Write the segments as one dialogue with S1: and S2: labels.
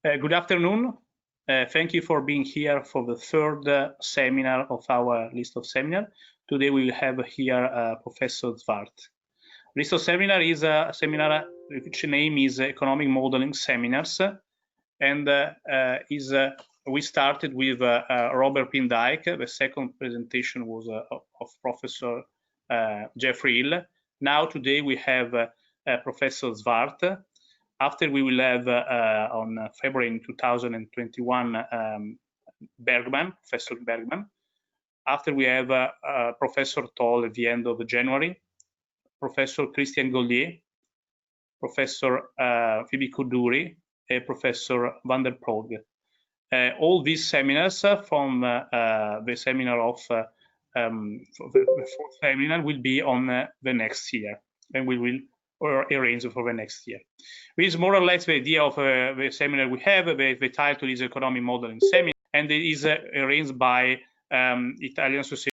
S1: Good afternoon. Thank you for being here for the third seminar of our list of seminar. Today we will have here Professor Zwart. List of seminar is a seminar which name is Economic Modeling Seminars, and we started with Robert Pindyck. The second presentation was of Professor Jeffrey Hill. Now today we have Professor Zwart. After we will have on February in 2021 Bergman, Professor Bergman. After we have Professor Toll at the end of January, Professor Christian Gollier, Professor Phoebe Kuduri, and Professor Van der Proog. All these seminars from the seminar of the fourth seminar will be on the next year, and we will arrange for the next year. This is more or less the idea of the seminar we have. The title is Economic Modeling Seminar, and it is arranged by Italian Association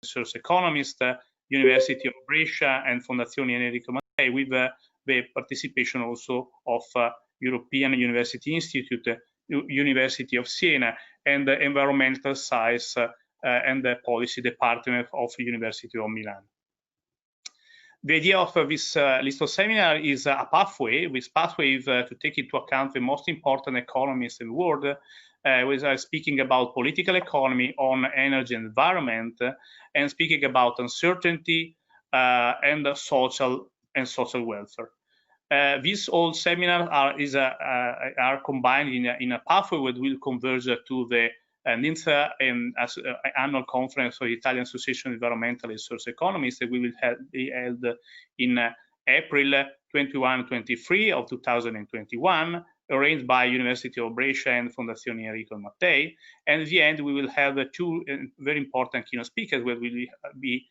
S1: of Research Economists, University of Brescia, and Fondazione Enrico Mattei, with the participation also of European University Institute, University of Siena, and the Environmental Science and the Policy Department of University of Milan. The idea of this list of seminar is a pathway. This pathway is to take into account the most important economists in the world, speaking about political economy, on energy and environment, and speaking about uncertainty and social welfare. These all seminars are combined in a pathway that will converge to the ninth annual conference of the Italian Association of Environmental Research Economists that we will be held in April 21-23 of 2021, arranged by University of Brescia and Fondazione Enrico Mattei. And at the end, we will have two very important keynote speakers, where will be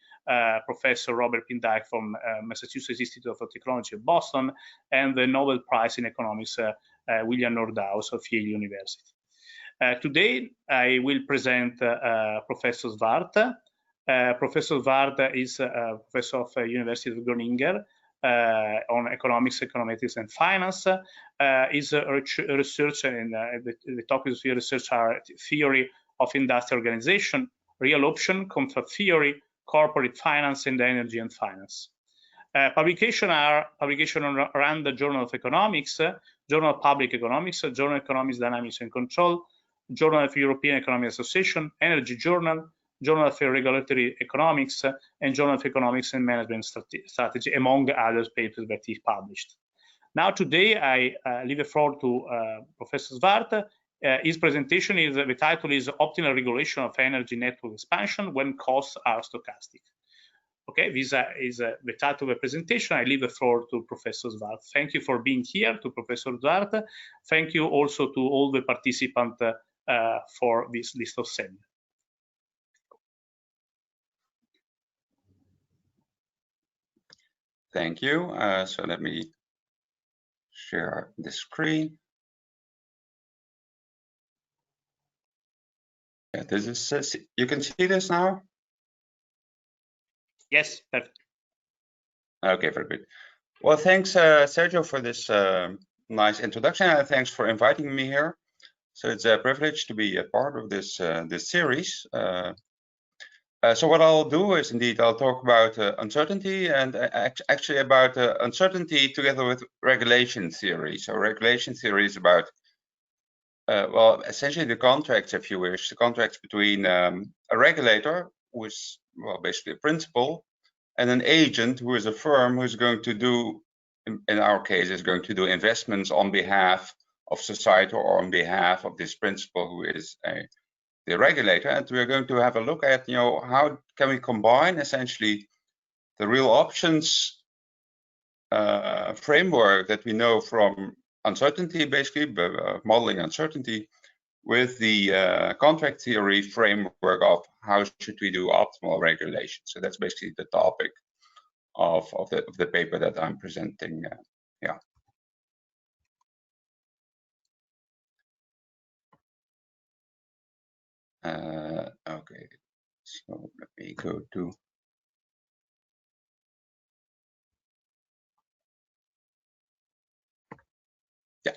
S1: Professor Robert Pindyck from Massachusetts Institute of Technology of Boston, and the Nobel Prize in Economics William Nordhaus of Yale University. Today, I will present Professor Zwart. Professor Zwart is a professor of University of Groningen on economics, econometrics, and finance. Is a researcher, and the topics of research are theory of industrial organization, real option, contract theory, corporate finance, and energy and finance. Publication around the Journal of Economics, Journal of Public Economics, Journal of Economics Dynamics and Control, Journal of European Economic Association, Energy Journal, Journal of Regulatory Economics, and Journal of Economics and Management Strategy, among other papers that he published. Now today I leave the floor to Professor Zwart. His presentation is, the title is Optimal Regulation of Energy Network Expansion when Costs are Stochastic. Okay, this is the title of the presentation. I leave the floor to Professor Zwart. Thank you for being here, to Professor Zwart. Thank you also to all the participants for this list of seminars.
S2: Thank you. So let me share the screen. Yeah, this is, you can see this now?
S1: Yes, perfect.
S2: Okay, very good. Well, thanks, Sergio, for this nice introduction, and thanks for inviting me here. So it's a privilege to be a part of this this series. So what I'll do is, indeed, I'll talk about uncertainty, and actually about uncertainty together with regulation theory. So regulation theory is about, well, essentially the contracts, if you wish, the contracts between a regulator, who is, well, basically a principal, and an agent, who is a firm who's going to do, in our case, is going to do investments on behalf of society or on behalf of this principal, who is the regulator. And we're going to have a look at, how can we combine essentially the real options framework that we know from uncertainty, basically, modeling uncertainty, with the contract theory framework of how should we do optimal regulation. So that's basically the topic of the paper that I'm presenting. Yeah. Okay, so let me go to. Yeah.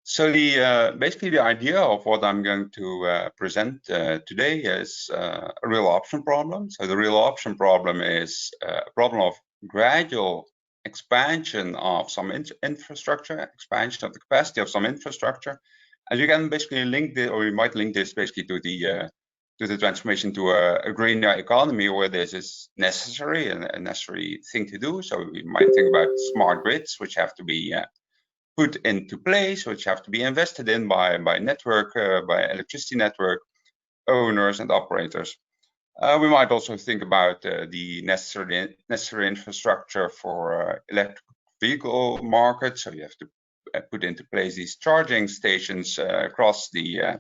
S2: So the basically the idea of what I'm going to present today is a real option problem. So the real option problem is a problem of gradual expansion of some infrastructure, expansion of the capacity of some infrastructure. And you can basically link this, or you might link this basically to the transformation to a greener economy where this is necessary and a necessary thing to do. So we might think about smart grids, which have to be put into place, which have to be invested in by electricity network owners and operators. We might also think about the necessary infrastructure for electric vehicle market. So you have to put into place these charging stations across the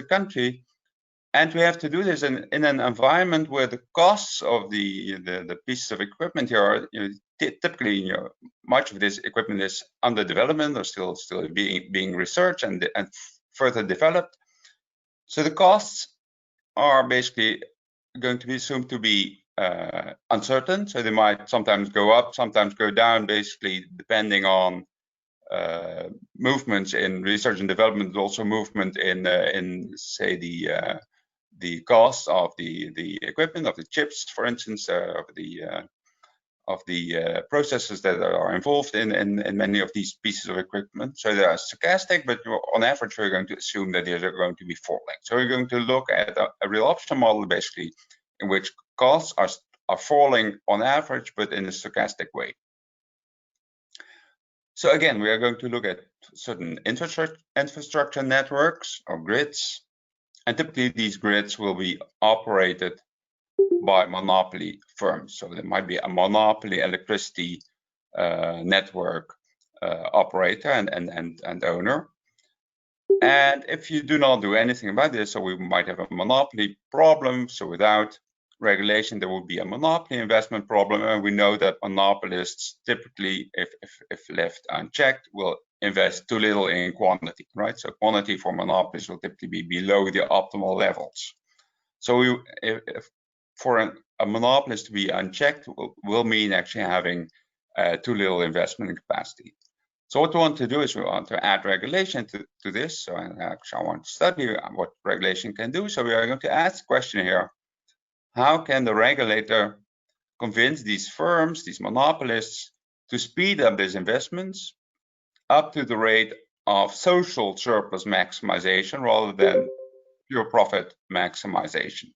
S2: country. And we have to do this in an environment where the costs of the pieces of equipment here are, typically, much of this equipment is under development or still being researched and further developed. So the costs are basically going to be assumed to be uncertain. So they might sometimes go up, sometimes go down, basically depending on movements in research and development, but also movement in say the cost of the equipment, of the chips, for instance, of the processes that are involved in many of these pieces of equipment. So they are stochastic, but on average, we're going to assume that these are going to be falling. So we're going to look at a real option model, basically, in which costs are falling on average, but in a stochastic way. So again, we are going to look at certain infrastructure networks or grids. And typically, these grids will be operated by monopoly firms. So there might be a monopoly electricity network operator and owner. And if you do not do anything about this, so we might have a monopoly problem. So without regulation, there will be a monopoly investment problem. And we know that monopolists typically, if left unchecked, will invest too little in quantity, right? So quantity for monopolies will typically be below the optimal levels. So if for a monopolist to be unchecked will mean actually having too little investment in capacity. So what we want to do is we want to add regulation to this. So actually I want to study what regulation can do. So we are going to ask the question here, how can the regulator convince these firms, these monopolists, to speed up these investments up to the rate of social surplus maximization rather than pure profit maximization?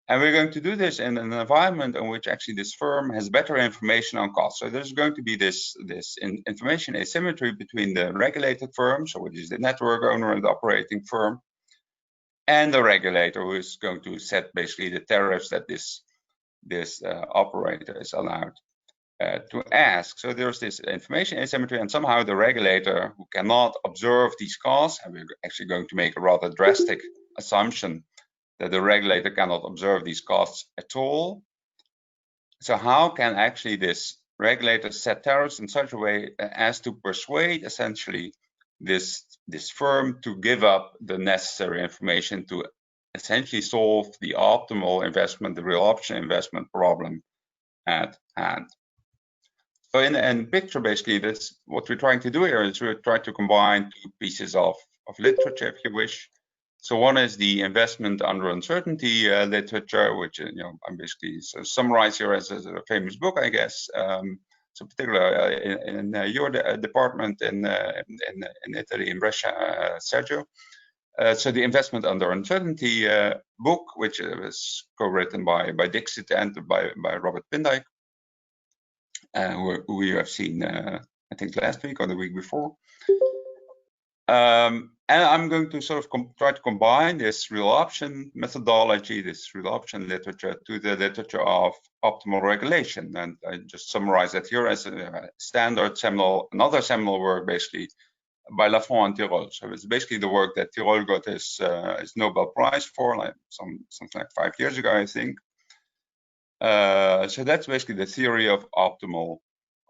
S2: And we're going to do this in an environment in which actually this firm has better information on costs. So there's going to be this information asymmetry between the regulated firm, so which is the network owner and the operating firm, and the regulator, who is going to set basically the tariffs that this operator is allowed to ask. So there's this information asymmetry, and somehow the regulator, who cannot observe these costs, and we're actually going to make a rather drastic assumption that the regulator cannot observe these costs at all. So how can actually this regulator set tariffs in such a way as to persuade essentially this firm to give up the necessary information to essentially solve the optimal investment, the real option investment problem at hand? So in picture, basically, that's what we're trying to do here is we're trying to combine two pieces of literature, if you wish. So one is the investment under uncertainty literature, which I'm basically summarized here as a famous book, I guess. So particularly in your department in Italy, in Brescia, Sergio. So the investment under uncertainty book, which was co-written by Dixit and by Robert Pindyck, who you have seen, I think last week or the week before. And I'm going to sort of try to combine this real option methodology, this real option literature, to the literature of optimal regulation. And I just summarize that here as a standard another seminal work, basically, by Lafont and Tirole. So it's basically the work that Tirole got his Nobel Prize for, like something like 5 years ago, I think. So that's basically the theory of optimal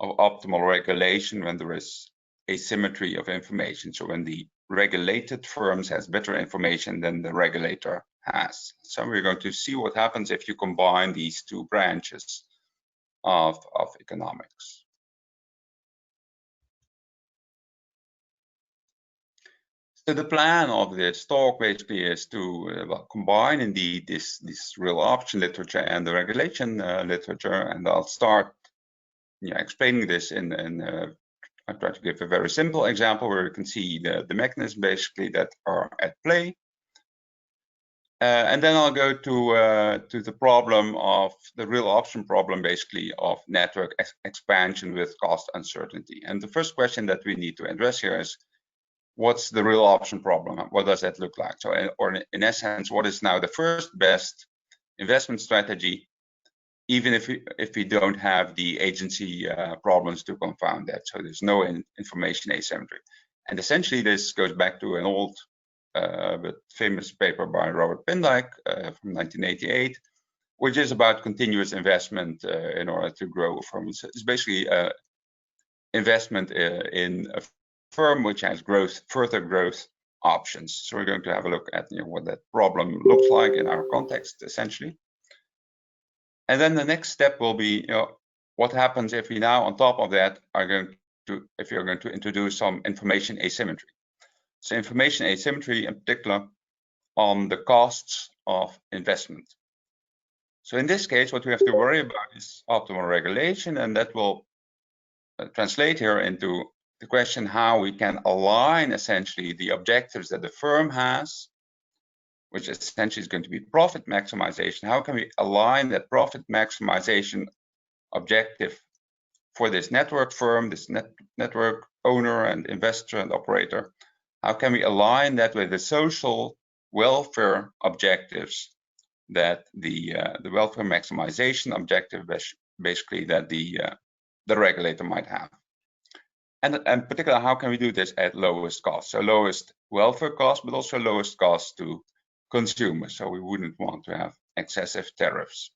S2: regulation when there is asymmetry of information. So when the regulated firms has better information than the regulator has. So we're going to see what happens if you combine these two branches of economics. So the plan of this talk basically is to combine indeed this real option literature and the regulation literature, and I'll start explaining this I try to give a very simple example where you can see the mechanisms basically that are at play. And then I'll go to the problem of the real option problem, basically, of network expansion with cost uncertainty. And the first question that we need to address here is, what's the real option problem? What does that look like? So, or in essence, what is now the first best investment strategy, even if we don't have the agency problems to confound that? So there's no information asymmetry. And essentially, this goes back to an old but famous paper by Robert Pindyck from 1988, which is about continuous investment in order to grow a firm. It's basically investment in a firm which has further growth options. So we're going to have a look at what that problem looks like in our context, essentially. And then the next step will be what happens if we now, on top of that, if you're going to introduce some information asymmetry. So information asymmetry, in particular, on the costs of investment. So in this case, what we have to worry about is optimal regulation, and that will translate here into the question how we can align essentially the objectives that the firm has, which essentially is going to be profit maximization. How can we align that profit maximization objective for this network firm, this network owner and investor and operator? How can we align that with the social welfare objectives that the welfare maximization objective basically that the regulator might have? And in particular, how can we do this at lowest cost? So lowest welfare cost, but also lowest cost to consumers. So we wouldn't want to have excessive tariffs.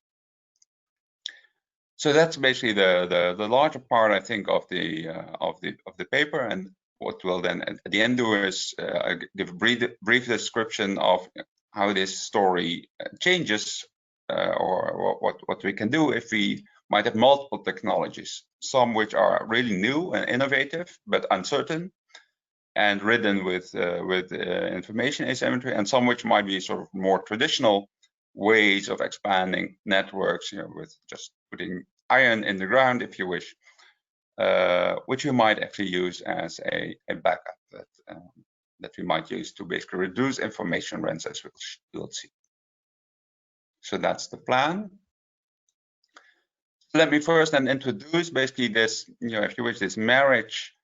S2: So that's basically the larger part, I think, of the paper. And what we'll then at the end do is give a brief description of how this story changes, or what we can do if we might have multiple technologies, some which are really new and innovative but uncertain and ridden with information asymmetry, and some which might be sort of more traditional ways of expanding networks, with just putting iron in the ground, if you wish, which we might actually use as a backup that we might use to basically reduce information rents, as we'll see. So that's the plan. Let me first then introduce basically this, if you wish, this marriage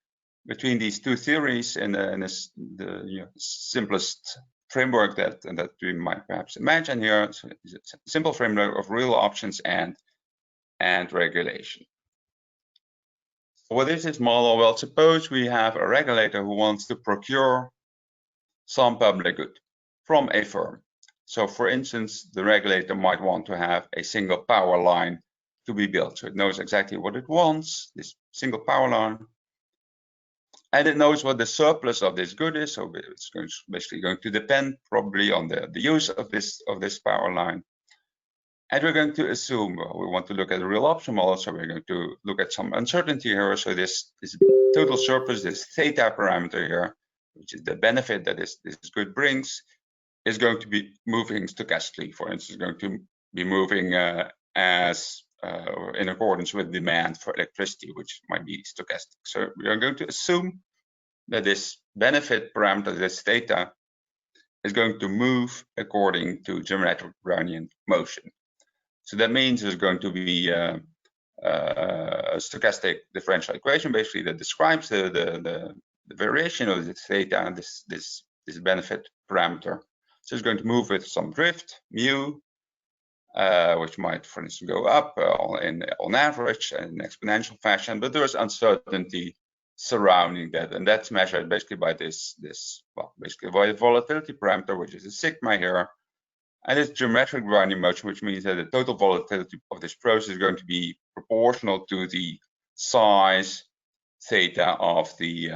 S2: between these two theories in the simplest framework that we might perhaps imagine here. So it's a simple framework of real options and regulation. What is this model? Well, suppose we have a regulator who wants to procure some public good from a firm. So for instance, the regulator might want to have a single power line to be built. So it knows exactly what it wants, this single power line, and it knows what the surplus of this good is. So it's basically going to depend probably on the use of this power line. And we're going to assume, we want to look at a real option model, so we're going to look at some uncertainty here. So this total surplus, this theta parameter here, which is the benefit that this good brings, is going to be moving stochastically. For instance, going to be moving in accordance with demand for electricity, which might be stochastic. So we are going to assume that this benefit parameter, this theta, is going to move according to geometric Brownian motion. So that means there's going to be a stochastic differential equation, basically, that describes the variation of this theta, this benefit parameter. So it's going to move with some drift, mu, which might, for instance, go up on average in an exponential fashion, but there's uncertainty surrounding that, and that's measured basically by basically by the volatility parameter, which is a sigma here. And it's geometric Brownian motion, which means that the total volatility of this process is going to be proportional to the size theta of the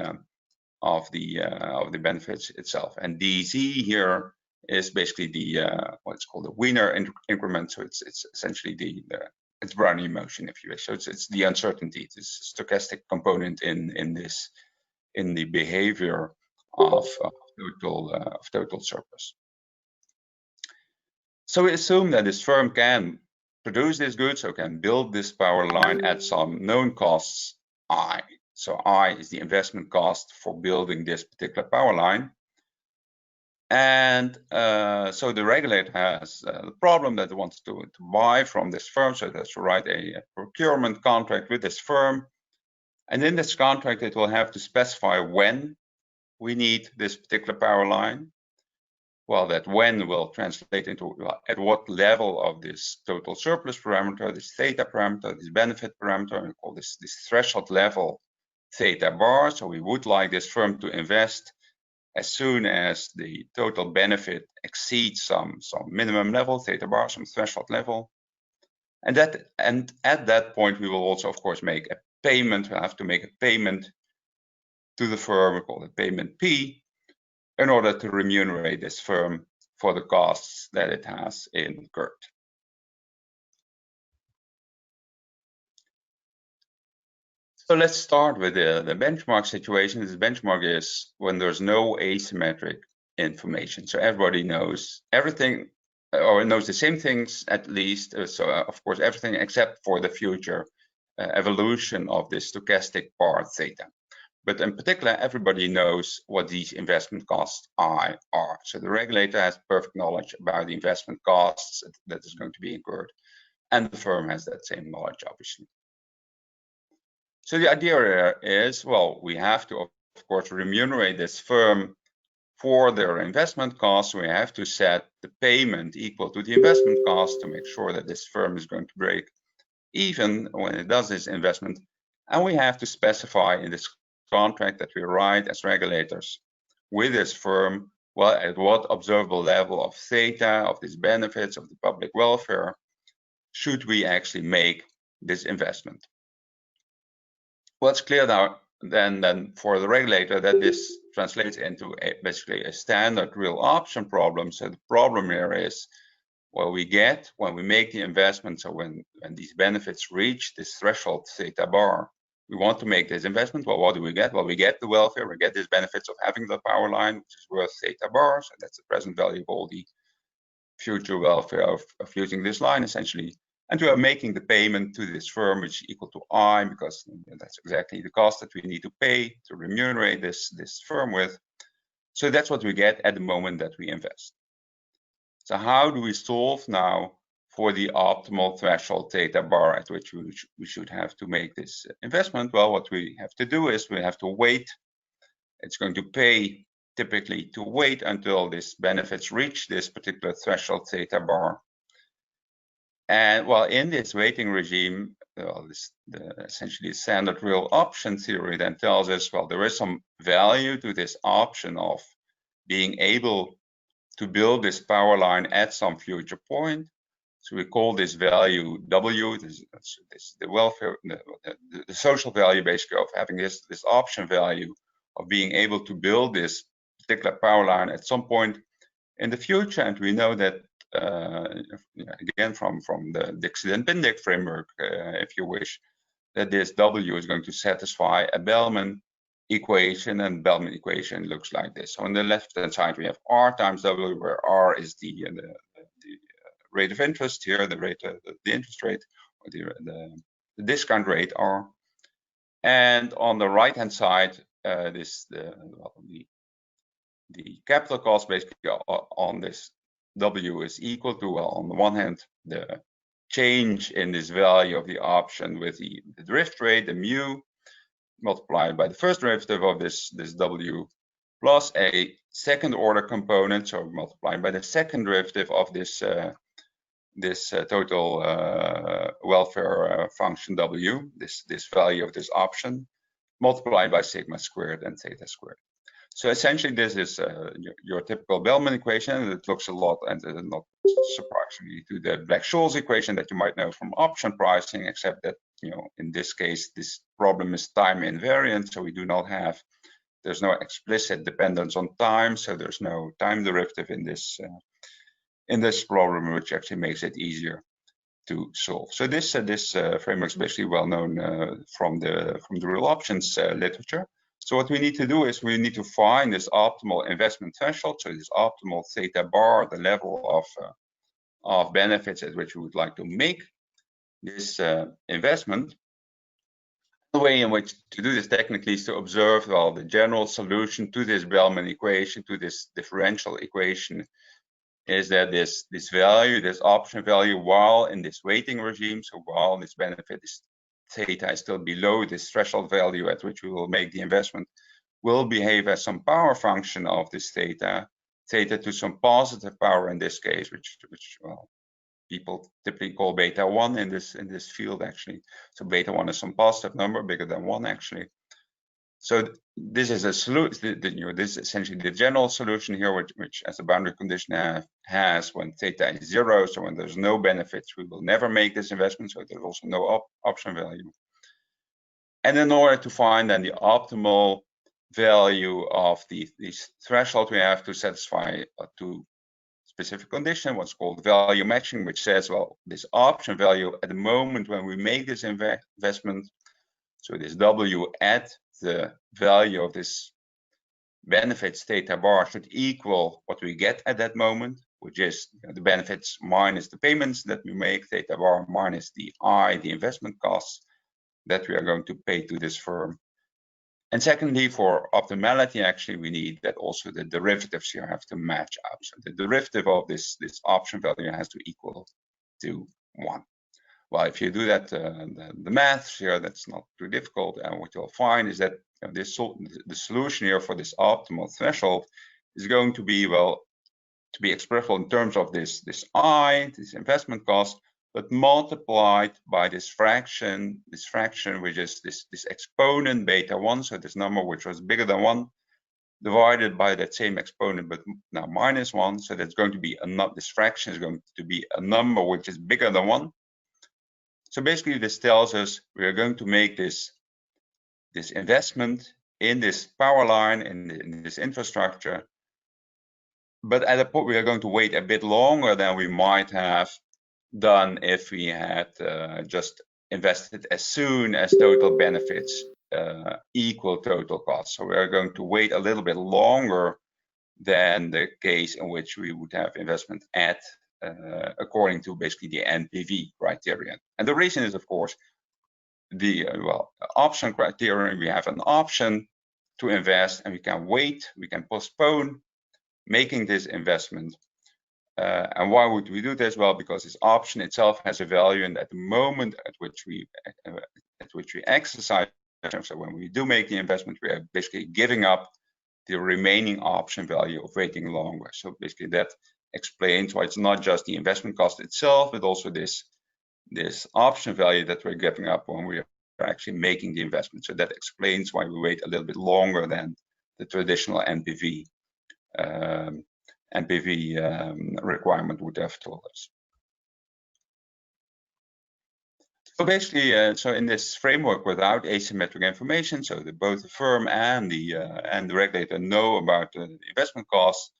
S2: benefits itself. And dz here is basically the what's called the Wiener increment. So it's essentially it's Brownian motion, if you wish. So it's the uncertainty, this stochastic component in the behavior of total surplus. So we assume that this firm can produce this good, so can build this power line at some known costs I. So I is the investment cost for building this particular power line. And so the regulator has the problem that it wants to buy from this firm, so it has to write a procurement contract with this firm. And in this contract, it will have to specify when we need this particular power line. Well, that when will translate into at what level of this total surplus parameter, this theta parameter, this benefit parameter, and we call this threshold level theta bar. So we would like this firm to invest as soon as the total benefit exceeds some minimum level, theta bar, some threshold level. And at that point, we will also, of course, make a payment. We'll have to make a payment to the firm, we call it payment P, in order to remunerate this firm for the costs that it has incurred. So let's start with the benchmark situation. This benchmark is when there's no asymmetric information. So everybody knows everything, or knows the same things at least. So of course, everything except for the future evolution of this stochastic part theta. But in particular, everybody knows what these investment costs I are. So the regulator has perfect knowledge about the investment costs that is going to be incurred. And the firm has that same knowledge, obviously. So the idea here is, well, we have to, of course, remunerate this firm for their investment costs. We have to set the payment equal to the investment cost to make sure that this firm is going to break even when it does this investment. And we have to specify in this contract that we write as regulators with this firm, well, at what observable level of theta, of these benefits, of the public welfare, should we actually make this investment. Well, it's clear now then for the regulator that this translates into basically a standard real option problem. So the problem here is, well, we get when we make the investment, so when these benefits reach this threshold theta bar, we want to make this investment. Well, what do we get? Well, we get the welfare, we get these benefits of having the power line, which is worth theta bar. So that's the present value of all the future welfare of using this line, essentially. And we are making the payment to this firm, which is equal to I, because that's exactly the cost that we need to pay to remunerate this firm with. So that's what we get at the moment that we invest. So how do we solve now for the optimal threshold theta bar at which we should have to make this investment? Well, what we have to do is we have to wait. It's going to pay typically to wait until these benefits reach this particular threshold theta bar. And well, in this waiting regime, well, essentially standard real option theory then tells us, well, there is some value to this option of being able to build this power line at some future point. So we call this value W, the welfare, the social value basically of having this option value of being able to build this particular power line at some point in the future. And we know that again from the Dixit and Pindyck framework, if you wish, that this W is going to satisfy a Bellman equation, and Bellman equation looks like this. So on the left-hand side, we have R times W, where R is the rate of interest here, the interest rate, or the discount rate R. And on the right-hand side, the capital cost basically on this W is equal to, well, on the one hand, the change in this value of the option with the drift rate, the mu, multiplied by the first derivative of this W, plus a second order component, so multiplied by the second derivative of this total welfare function W, this value of this option, multiplied by sigma squared and theta squared. So essentially, this is your typical Bellman equation, and it looks a lot, and not surprisingly, to the Black-Scholes equation that you might know from option pricing, except that, in this case, this problem is time invariant, so we do not have, there's no explicit dependence on time, so there's no time derivative in this problem, which actually makes it easier to solve. So this framework is basically well known from the real options literature. So what we need to do is we need to find this optimal investment threshold, so this optimal theta bar, the level of benefits at which we would like to make this investment. The way in which to do this technically is to observe, well, the general solution to this Bellman equation, to this differential equation, is that this value, this option value, while in this weighting regime, so while this benefit is theta is still below this threshold value at which we will make the investment, will behave as some power function of this theta to some positive power in this case, which well, people typically call beta 1 in this field actually. So beta 1 is some positive number bigger than 1 actually. So this is a solution. This is essentially the general solution here, which as a boundary condition has when theta is 0. So when there's no benefits, we will never make this investment. So there's also no option value. And in order to find then the optimal value of these threshold, we have to satisfy two specific condition, what's called value matching, which says, well, this option value at the moment when we make this investment, so this W at the value of this benefits theta bar should equal what we get at that moment, which is the benefits minus the payments that we make, theta bar minus the investment costs that we are going to pay to this firm. And secondly, for optimality, actually, we need that also the derivatives here have to match up. So the derivative of this option value has to equal to 1. Well, if you do that, the math here, that's not too difficult. And what you'll find is that the solution here for this optimal threshold is going to be, well, to be expressible in terms of this investment cost, but multiplied by this fraction, which is this exponent beta 1, so this number which was bigger than 1, divided by that same exponent, but now minus 1. So that's going to be this fraction is going to be a number which is bigger than 1. So basically, this tells us we are going to make this investment in this power line, in this infrastructure, but at a point we are going to wait a bit longer than we might have done if we had just invested as soon as total benefits equal total costs. So we are going to wait a little bit longer than the case in which we would have investment at according to basically the NPV criterion. And the reason is, of course, the option criterion. We have an option to invest, and we can wait, we can postpone making this investment. And why would we do this? Well, because this option itself has a value, and at the moment at which we exercise, so when we do make the investment, we are basically giving up the remaining option value of waiting longer. So basically that explains why it's not just the investment cost itself, but also this option value that we're giving up when we are actually making the investment. So that explains why we wait a little bit longer than the traditional NPV requirement would have told us. So basically, so in this framework without asymmetric information, so that both the firm and the regulator know about the investment costs,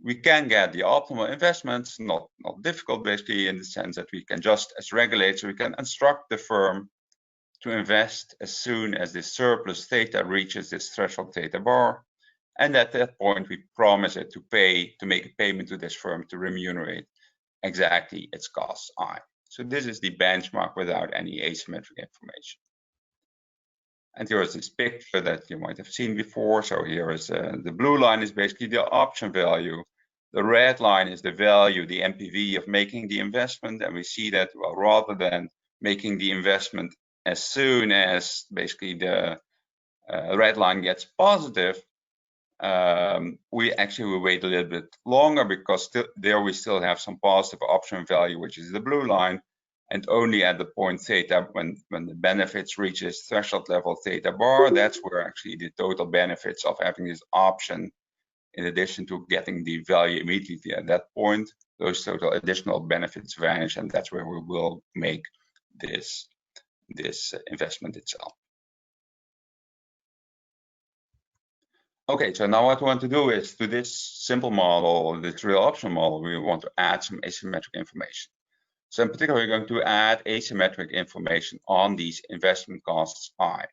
S2: we can get the optimal investments, not difficult basically, in the sense that we can just, as regulator, we can instruct the firm to invest as soon as this surplus theta reaches this threshold theta bar. And at that point, we promise it to make a payment to this firm to remunerate exactly its costs I. So this is the benchmark without any asymmetric information. And here is this picture that you might have seen before. So here is the blue line is basically the option value. The red line is the value, the NPV of making the investment. And we see that, well, rather than making the investment as soon as basically the red line gets positive, we actually will wait a little bit longer, because there we still have some positive option value, which is the blue line, and only at the point theta, when the benefits reaches threshold level theta bar, that's where actually the total benefits of having this option, in addition to getting the value immediately at that point, those total additional benefits vanish, and that's where we will make this investment itself. Okay, so now what we want to do is, to this simple model, this real option model, we want to add some asymmetric information. So in particular, we're going to add asymmetric information on these investment costs I.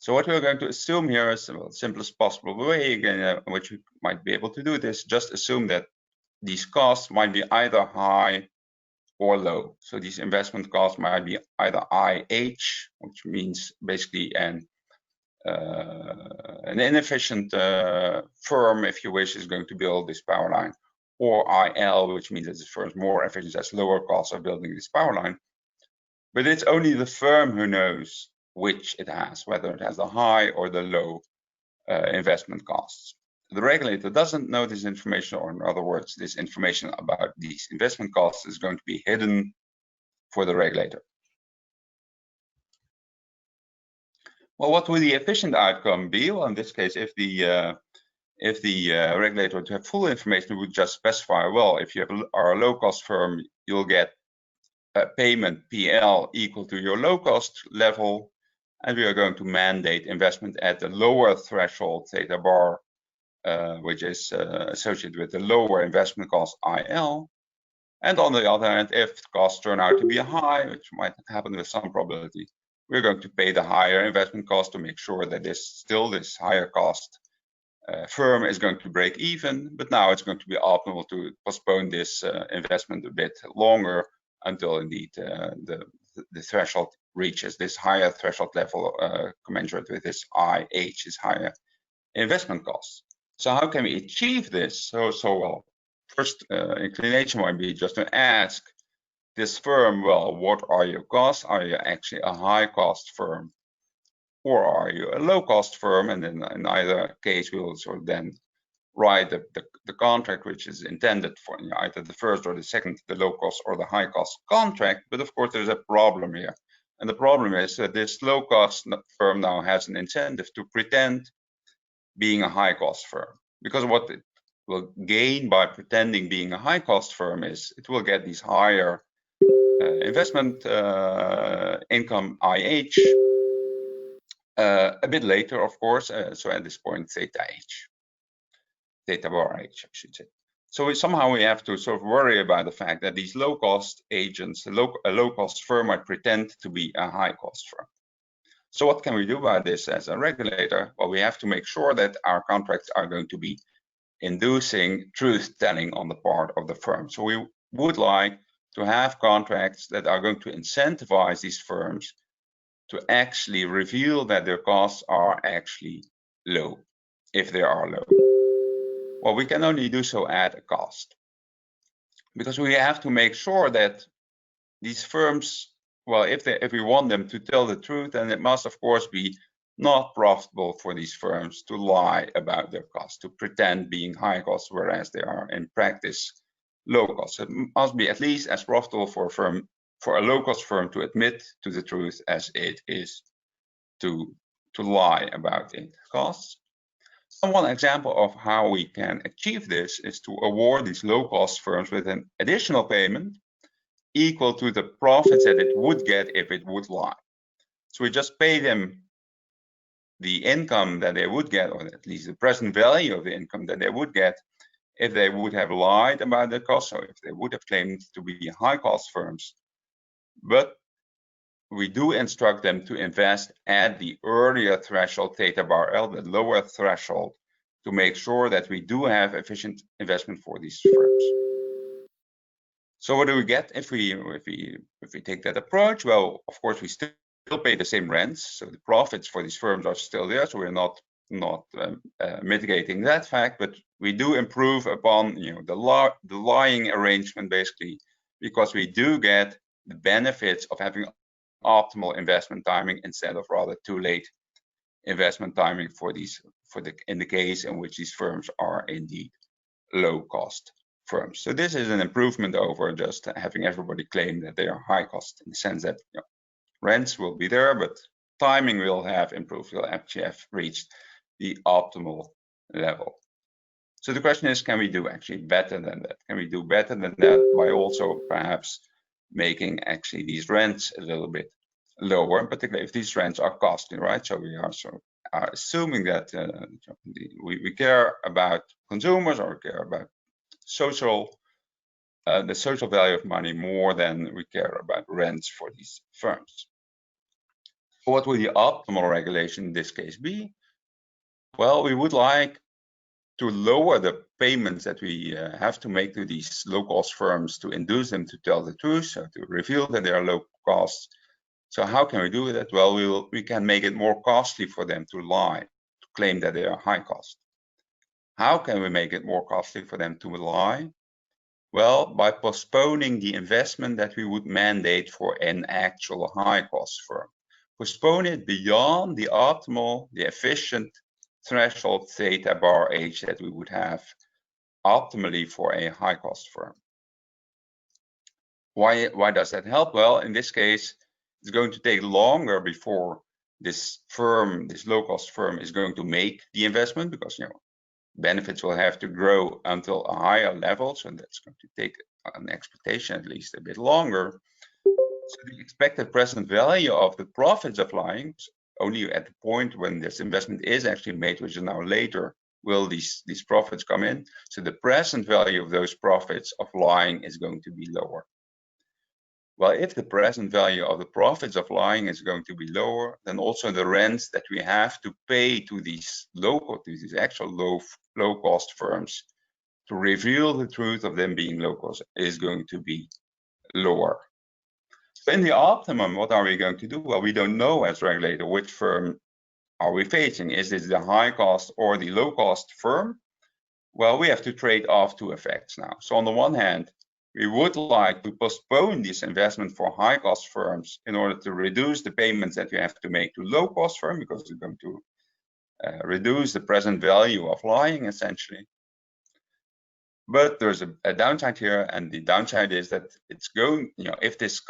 S2: So what we're going to assume here is the simplest possible way, again, which we might be able to do this, just assume that these costs might be either high or low. So these investment costs might be either IH, which means basically an inefficient firm, if you wish, is going to build this power line, or IL, which means that this firm is more efficient, has lower costs of building this power line. But it's only the firm who knows which it has, whether it has the high or the low investment costs. The regulator doesn't know this information, or in other words, this information about these investment costs is going to be hidden for the regulator. Well, what would the efficient outcome be? Well, in this case, if the regulator would have full information, would just specify, well, if you are a low-cost firm, you'll get a payment PL equal to your low-cost level, and we are going to mandate investment at the lower threshold theta bar, which is associated with the lower investment cost IL. And on the other hand, if costs turn out to be high, which might happen with some probability, we're going to pay the higher investment cost to make sure that this higher cost firm is going to break even. But now it's going to be optimal to postpone this investment a bit longer until indeed the threshold reaches this higher threshold level commensurate with this IH, is higher investment costs. So how can we achieve this? So well, first inclination might be just to ask this firm, well, what are your costs? Are you actually a high cost firm, or are you a low cost firm? And then in either case, we will sort of then write the contract which is intended for either the first or the second, the low cost or the high cost contract. But of course, there's a problem here. And the problem is that this low cost firm now has an incentive to pretend being a high cost firm, because what it will gain by pretending being a high cost firm is it will get these higher investment income IH a bit later, of course. So at this point, theta bar H, I should say. So somehow we have to sort of worry about the fact that these low cost agents, a low cost firm might pretend to be a high cost firm. So what can we do about this as a regulator? Well, we have to make sure that our contracts are going to be inducing truth telling on the part of the firm. So we would like to have contracts that are going to incentivize these firms to actually reveal that their costs are actually low, if they are low. Well, we can only do so at a cost, because we have to make sure that these firms, well, if we want them to tell the truth, then it must, of course, be not profitable for these firms to lie about their costs, to pretend being high cost, whereas they are in practice low cost. It must be at least as profitable for a low cost firm to admit to the truth as it is to lie about its costs. And one example of how we can achieve this is to award these low cost firms with an additional payment equal to the profits that it would get if it would lie. So we just pay them the income that they would get, or at least the present value of the income that they would get if they would have lied about their costs, or if they would have claimed to be high cost firms. But we do instruct them to invest at the earlier threshold theta bar L, the lower threshold, to make sure that we do have efficient investment for these firms. So what do we get if we take that approach? Well, of course, we still pay the same rents, so the profits for these firms are still there. So we're not mitigating that fact, but we do improve upon the lying arrangement, basically, because we do get the benefits of having optimal investment timing instead of rather too late investment timing in the case in which these firms are indeed low cost firms. So this is an improvement over just having everybody claim that they are high cost, in the sense that rents will be there, but timing will have improved. We'll actually have reached the optimal level. So the question is, can we do actually better than that? Can we do better than that by also perhaps making actually these rents a little bit lower, particularly if these rents are costly, right? So we are assuming that we care about consumers, or we care about the social value of money more than we care about rents for these firms. So what will the optimal regulation in this case be? Well, we would like to lower the payments that we have to make to these low-cost firms to induce them to tell the truth, so to reveal that they are low cost. So how can we do that? Well, we can make it more costly for them to lie, to claim that they are high cost. How can we make it more costly for them to lie? Well, by postponing the investment that we would mandate for an actual high cost firm. Postpone it beyond the optimal, the efficient threshold theta bar h that we would have optimally for a high cost firm. Why does that help? Well, in this case, it's going to take longer before this firm, this low cost firm, is going to make the investment, because benefits will have to grow until a higher level, so that's going to take an expectation at least a bit longer. So the expected present value of the profits of lying, only at the point when this investment is actually made, which is now later, will these profits come in. So the present value of those profits of lying is going to be lower. Well, if the present value of the profits of lying is going to be lower, then also the rents that we have to pay to these actual low cost firms to reveal the truth of them being low cost is going to be lower. So in the optimum, what are we going to do? Well, we don't know as regulator which firm are we facing. Is this the high cost or the low cost firm? Well, we have to trade off two effects now. So on the one hand, we would like to postpone this investment for high cost firms in order to reduce the payments that we have to make to low cost firms, because it's going to reduce the present value of lying essentially. But there's a downside here, and the downside is that it's going, if this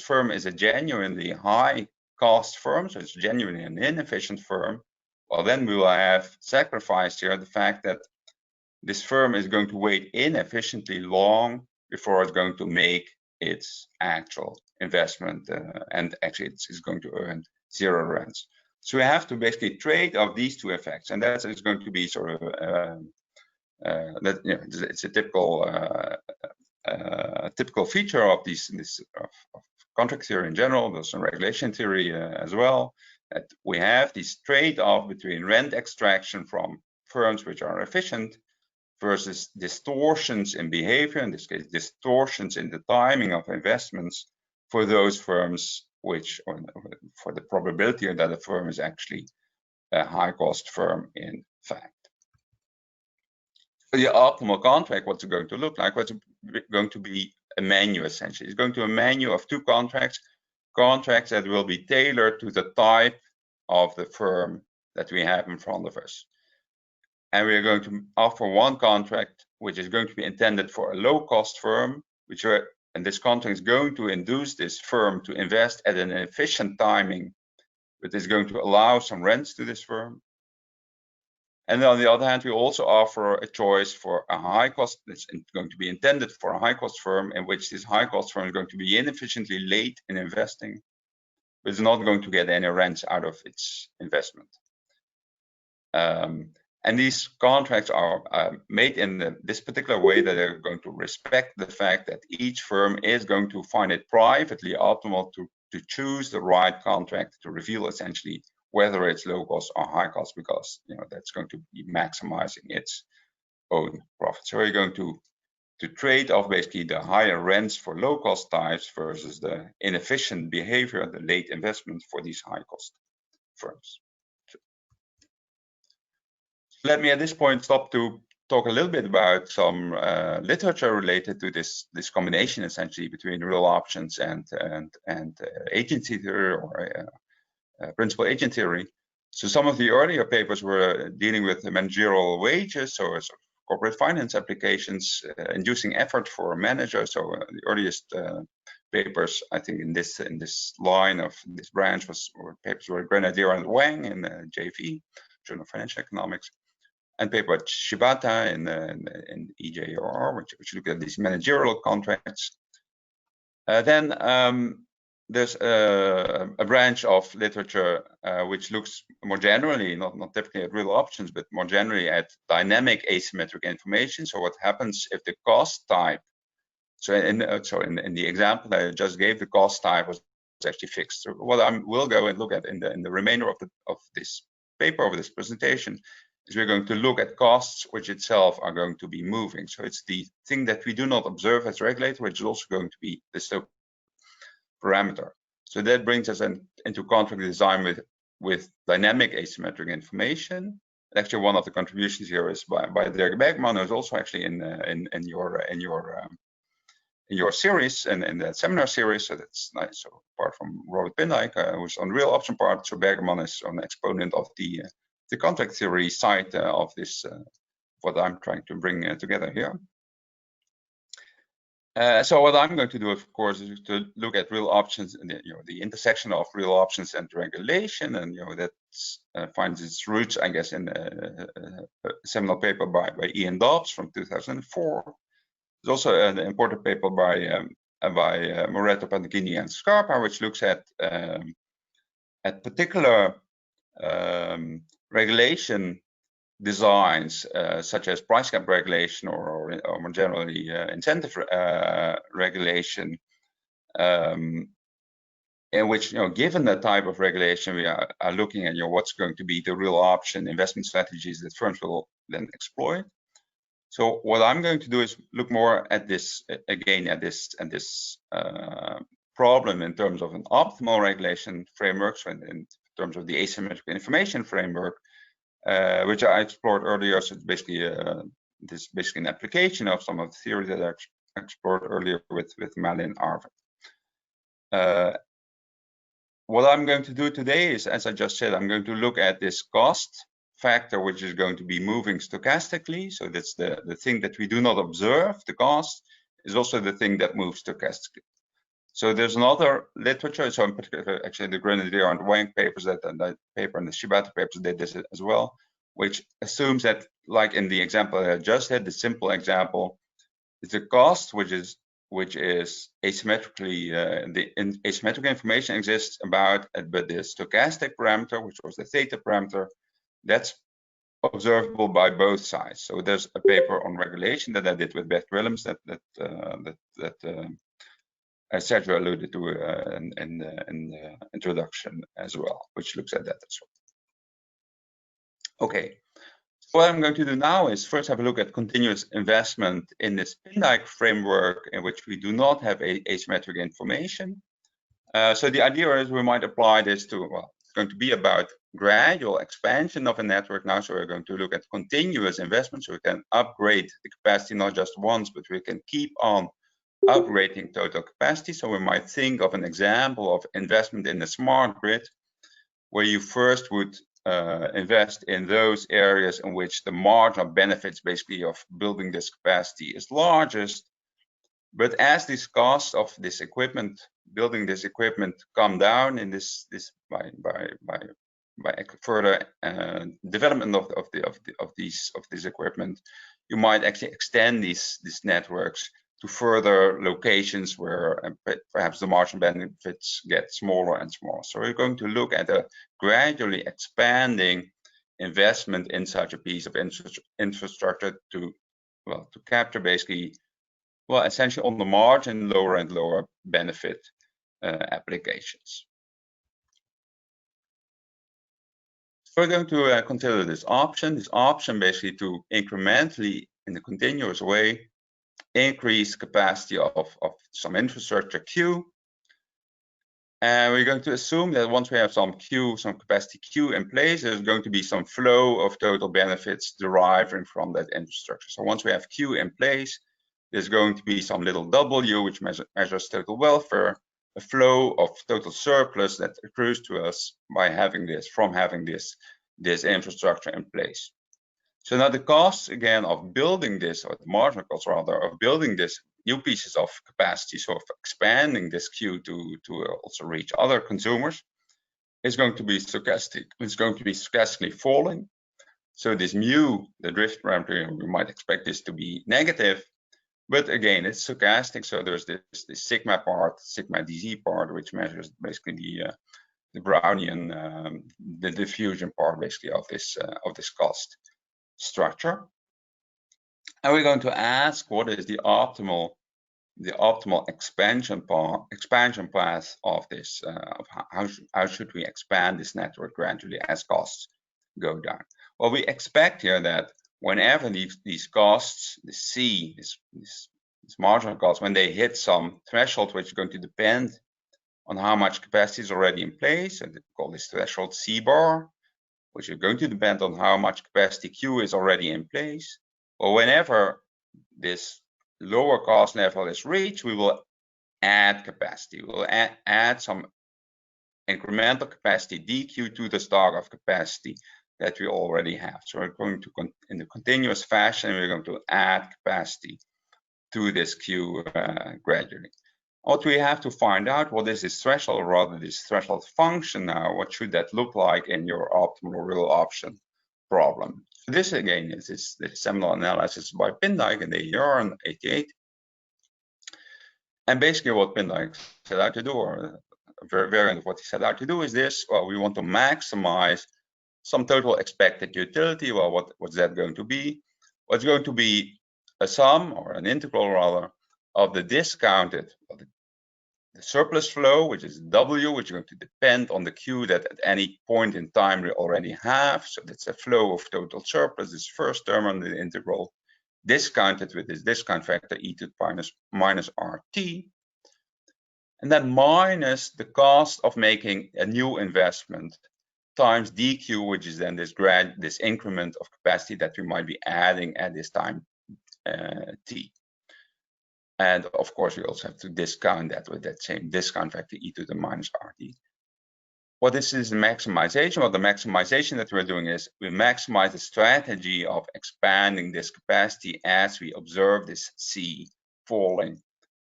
S2: firm is a genuinely high cost firm, so it's genuinely an inefficient firm, well, then we will have sacrificed here the fact that this firm is going to wait inefficiently long before it's going to make its actual investment, and actually it's going to earn zero rents. So we have to basically trade off these two effects, and that is going to be sort of it's a typical feature of of contract theory in general. There's some regulation theory as well. That we have this trade-off between rent extraction from firms which are efficient versus distortions in behavior, in this case, distortions in the timing of investments for those firms which, or for the probability that a firm is actually a high-cost firm in fact. The optimal contract, what's it going to look like? What's going to be a menu essentially? It's going to be a menu of two contracts that will be tailored to the type of the firm that we have in front of us. And we are going to offer one contract which is going to be intended for a low-cost firm, and this contract is going to induce this firm to invest at an efficient timing, but is going to allow some rents to this firm. And on the other hand, we also offer a choice for a high cost that's going to be intended for a high cost firm, in which this high cost firm is going to be inefficiently late in investing, but is not going to get any rents out of its investment. And these contracts are made in this particular way that they're going to respect the fact that each firm is going to find it privately optimal to choose the right contract to reveal essentially whether it's low cost or high cost, because that's going to be maximizing its own profit. So we're going to trade off basically the higher rents for low cost types versus the inefficient behavior, the late investment for these high cost firms. Let me at this point stop to talk a little bit about some literature related to this combination essentially between real options and agency theory or principal agent theory. So some of the earlier papers were dealing with the managerial wages, so corporate finance applications, inducing effort for managers. So the earliest papers, I think, in this line of this branch papers were Grenadier and Wang in JV, Journal of Financial Economics, and paper Shibata in EJR, which look at these managerial contracts. Then there's a branch of literature which looks more generally, not typically at real options, but more generally at dynamic asymmetric information. So what happens if the cost type, so in the example that I just gave, the cost type was actually fixed. So what I will go and look at in the remainder of this paper, of this presentation, is we're going to look at costs which itself are going to be moving. So it's the thing that we do not observe as regulator, which is also going to be the stochastic parameter. So that brings us into contract design with dynamic asymmetric information. Actually, one of the contributions here is by Dirk Bergman, who's also actually in your series and in that seminar series. So that's nice. So apart from Robert Pindijk, who's on real option part, so Bergman is an exponent of the contract theory side of this, what I'm trying to bring together here. So what I'm going to do, of course, is to look at real options and the intersection of real options and regulation, and that finds its roots, I guess, in a seminal paper by Ian Dobbs from 2004. There's also an important paper by Moretto, Panagini, and Scarpa, which looks at particular regulation designs, such as price cap regulation or more generally incentive regulation, in which, given the type of regulation, we are looking at what's going to be the real option investment strategies that firms will then exploit. So what I'm going to do is look more at this again, at this problem in terms of an optimal regulation framework, so in terms of the asymmetric information framework, which I explored earlier. So it's basically this is basically an application of some of the theory that I explored earlier with Malin Arvid. What I'm going to do today is, as I just said, I'm going to look at this cost factor, which is going to be moving stochastically. So that's the thing that we do not observe. The cost is also the thing that moves stochastically. So there's another literature, so in particular, actually the Grenadier and Wang papers, and that paper and the Shibata papers did this as well, which assumes that, like in the example that I just had, the simple example, is the cost, which is asymmetrically, asymmetric information exists about, but the stochastic parameter, which was the theta parameter, that's observable by both sides. So there's a paper on regulation that I did with Bert Willems that Sergio alluded to in the introduction as well, which looks at that as well. Okay, so what I'm going to do now is first have a look at continuous investment in this Pindijk framework, in which we do not have asymmetric information. So the idea is we might apply this to, well, it's going to be about gradual expansion of a network now. So we're going to look at continuous investment, so we can upgrade the capacity not just once, but we can keep on upgrading total capacity. So we might think of an example of investment in the smart grid, where you first would invest in those areas in which the marginal benefits basically of building this capacity is largest. But as these costs of this equipment, building this equipment, come down in this by further development of this equipment, you might actually extend these networks to further locations where perhaps the marginal benefits get smaller and smaller. So we're going to look at a gradually expanding investment in such a piece of infrastructure to capture basically, essentially on the margin, lower and lower benefit applications. So we're going to consider this option basically to incrementally, in a continuous way, increase capacity of some infrastructure Q. And we're going to assume that once we have some capacity Q in place, there's going to be some flow of total benefits deriving from that infrastructure. So once we have Q in place, there's going to be some little W, which measures total welfare, a flow of total surplus that accrues to us by having this infrastructure in place. So now the costs, again, of building this, or the marginal costs rather, of building this new pieces of capacity, so of expanding this queue to also reach other consumers, is going to be stochastic. It's going to be stochastically falling. So this mu, the drift parameter, we might expect this to be negative, but again, it's stochastic. So there's this sigma part, sigma dz part, which measures basically the Brownian, the diffusion part, basically of this cost structure. And we're going to ask what is the optimal the optimal expansion path of this, of how should we expand this network gradually as costs go down. Well, we expect here that whenever these costs, the C, this marginal costs, when they hit some threshold, which is going to depend on how much capacity is already in place, and we call this threshold C bar, which is going to depend on how much capacity Q is already in place. Or whenever this lower cost level is reached, we will add capacity. We'll add some incremental capacity dQ to the stock of capacity that we already have. So we're going to, in a continuous fashion, we're going to add capacity to this Q gradually. What we have to find out, what is this threshold, or rather this threshold function now, what should that look like in your optimal real option problem? So this again is the seminal analysis by Pindijk in the year in '88. And basically what Pindijk set out to do, or a variant of what he set out to do, is this: well, we want to maximize some total expected utility. Well, what's that going to be? Well, it's going to be a sum, or an integral rather, of the discounted, the surplus flow, which is W, which is going to depend on the Q that at any point in time we already have. So that's a flow of total surplus, this first term on the integral, discounted with this discount factor e to the power minus RT. And then minus the cost of making a new investment times dQ, which is then this increment of capacity that we might be adding at this time t. And of course, we also have to discount that with that same discount factor e to the minus RT. What this is the maximization? Well, the maximization that we're doing is we maximize the strategy of expanding this capacity as we observe this C falling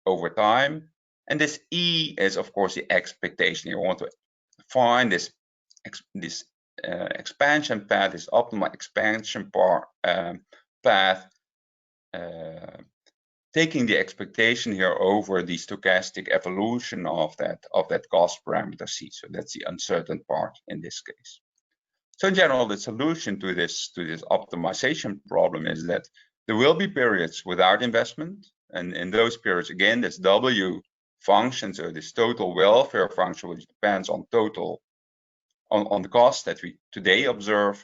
S2: over time. And this E is, of course, the expectation. You want to find this expansion path, this optimal expansion path, taking the expectation here over the stochastic evolution of that cost parameter C. So that's the uncertain part in this case. So in general, the solution to this optimization problem is that there will be periods without investment, and in those periods, again, this W function, so this total welfare function, which depends on on the cost that we today observe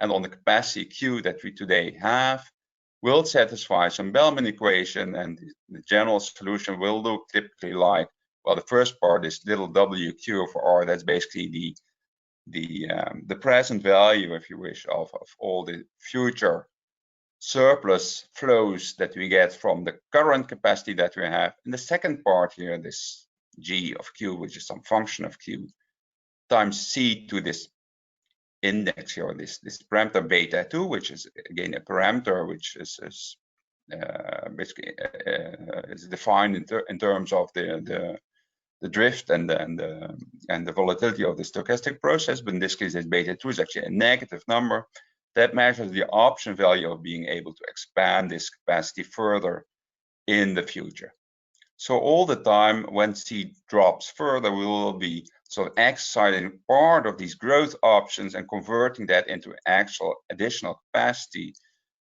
S2: and on the capacity Q that we today have, will satisfy some Bellman equation, and the general solution will look typically like, well, the first part is little WQ over R. That's basically the present value, if you wish, of all the future surplus flows that we get from the current capacity that we have. And the second part here, this G of Q, which is some function of Q, times C to this index here, this parameter beta 2, which is again a parameter which is basically is defined in terms of the drift and the volatility of the stochastic process. But in this case, this beta 2 is actually a negative number that measures the option value of being able to expand this capacity further in the future. So all the time when C drops further, we will be sort of exercising part of these growth options and converting that into actual additional capacity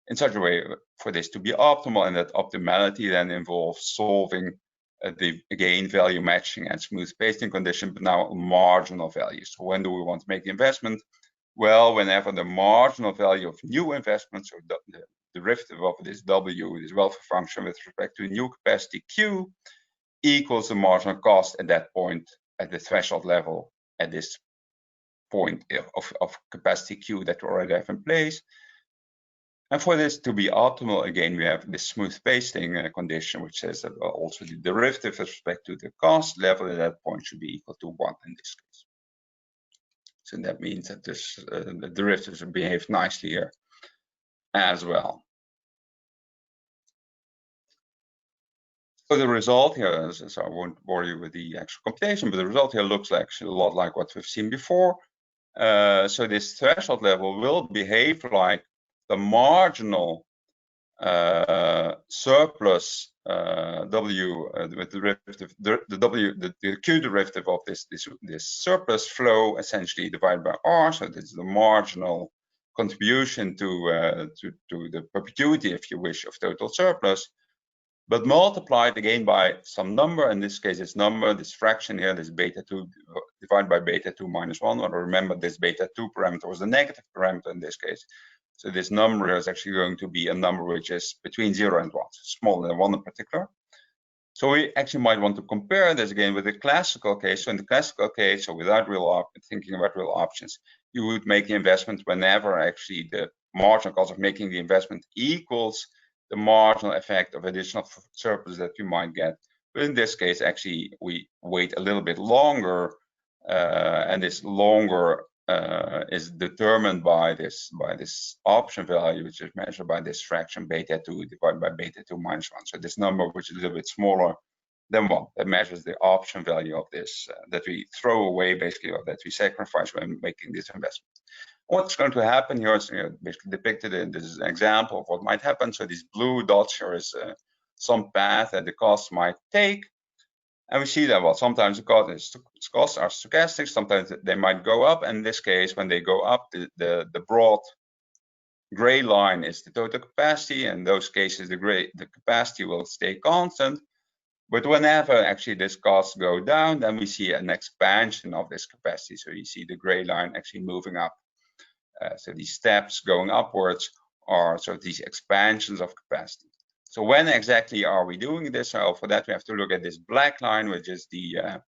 S2: in such a way for this to be optimal. And that optimality then involves solving the, again, value matching and smooth pasting condition, but now marginal values. So when do we want to make the investment? Well, whenever the marginal value of new investments, or the derivative of this W, this welfare function with respect to new capacity Q, equals the marginal cost at that point, at the threshold level, at this point of capacity Q that we already have in place. And for this to be optimal, again, we have this smooth pasting condition, which says that also the derivative with respect to the cost level at that point should be equal to 1 in this case. So that means that this, the derivatives behave nicely here as well. So the result here is, so I won't bore you with the actual computation, but the result here looks actually a lot like what we've seen before. So this threshold level will behave like the marginal surplus W with derivative, the Q derivative of this surplus flow essentially divided by R. So this is the marginal contribution to the perpetuity, if you wish, of total surplus. but multiplied again by some number. In this case, this number, this fraction here, this beta2 divided by beta2 minus 1. Or remember, this beta2 parameter was a negative parameter in this case. So this number is actually going to be a number which is between 0 and 1, smaller than 1 in particular. So we actually might want to compare this again with the classical case. So in the classical case, so without thinking about real options, you would make the investment whenever actually the marginal cost of making the investment equals the marginal effect of additional surplus that you might get. But in this case, actually, we wait a little bit longer, and this longer is determined by this option value, which is measured by this fraction beta2 divided by beta2 minus 1. So this number, which is a little bit smaller than 1, that measures the option value of this that we throw away, basically, or that we sacrifice when making this investment. What's going to happen here is basically depicted in this example of what might happen. So these blue dots here is some path that the costs might take. And we see that, well, sometimes the costs are stochastic, sometimes they might go up. And in this case, when they go up, the broad gray line is the total capacity. In those cases, the capacity will stay constant. But whenever actually this costs go down, then we see an expansion of this capacity. So you see the gray line actually moving up. So these steps going upwards are sort of these expansions of capacity. So when exactly are we doing this? So for that, we have to look at this black line, which is the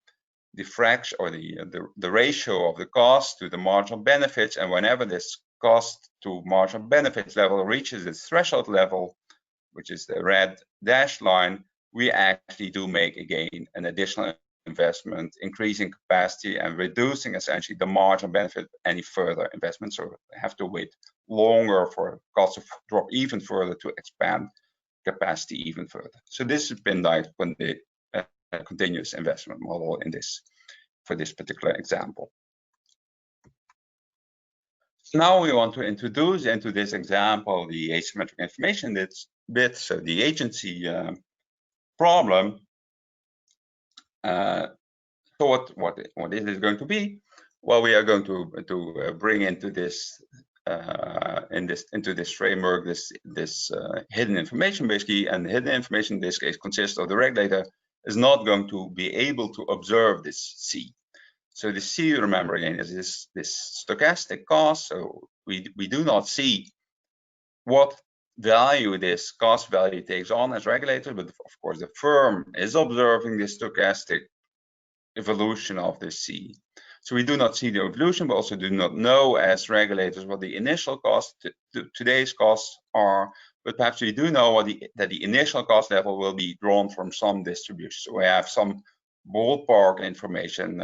S2: fraction or the ratio of the cost to the marginal benefits. And whenever this cost to marginal benefits level reaches its threshold level, which is the red dashed line, we actually do make again an additional investment, increasing capacity and reducing essentially the marginal benefit of any further investment. So we have to wait longer for costs to drop even further to expand capacity even further. So this has been like when the continuous investment model for this particular example. So now we want to introduce into this example the asymmetric information bit, so the agency problem. So what is it going to be? Well, we are going to bring into this into this framework this hidden information basically, and the hidden information in this case consists of the regulator is not going to be able to observe this C. So the C, remember again, is this stochastic cost. So we do not see what value this cost value takes on as regulator, but of course the firm is observing this stochastic evolution of this C. So we do not see the evolution, but also do not know as regulators what the initial cost, today's costs are, but perhaps we do know that the initial cost level will be drawn from some distribution. So we have some ballpark information,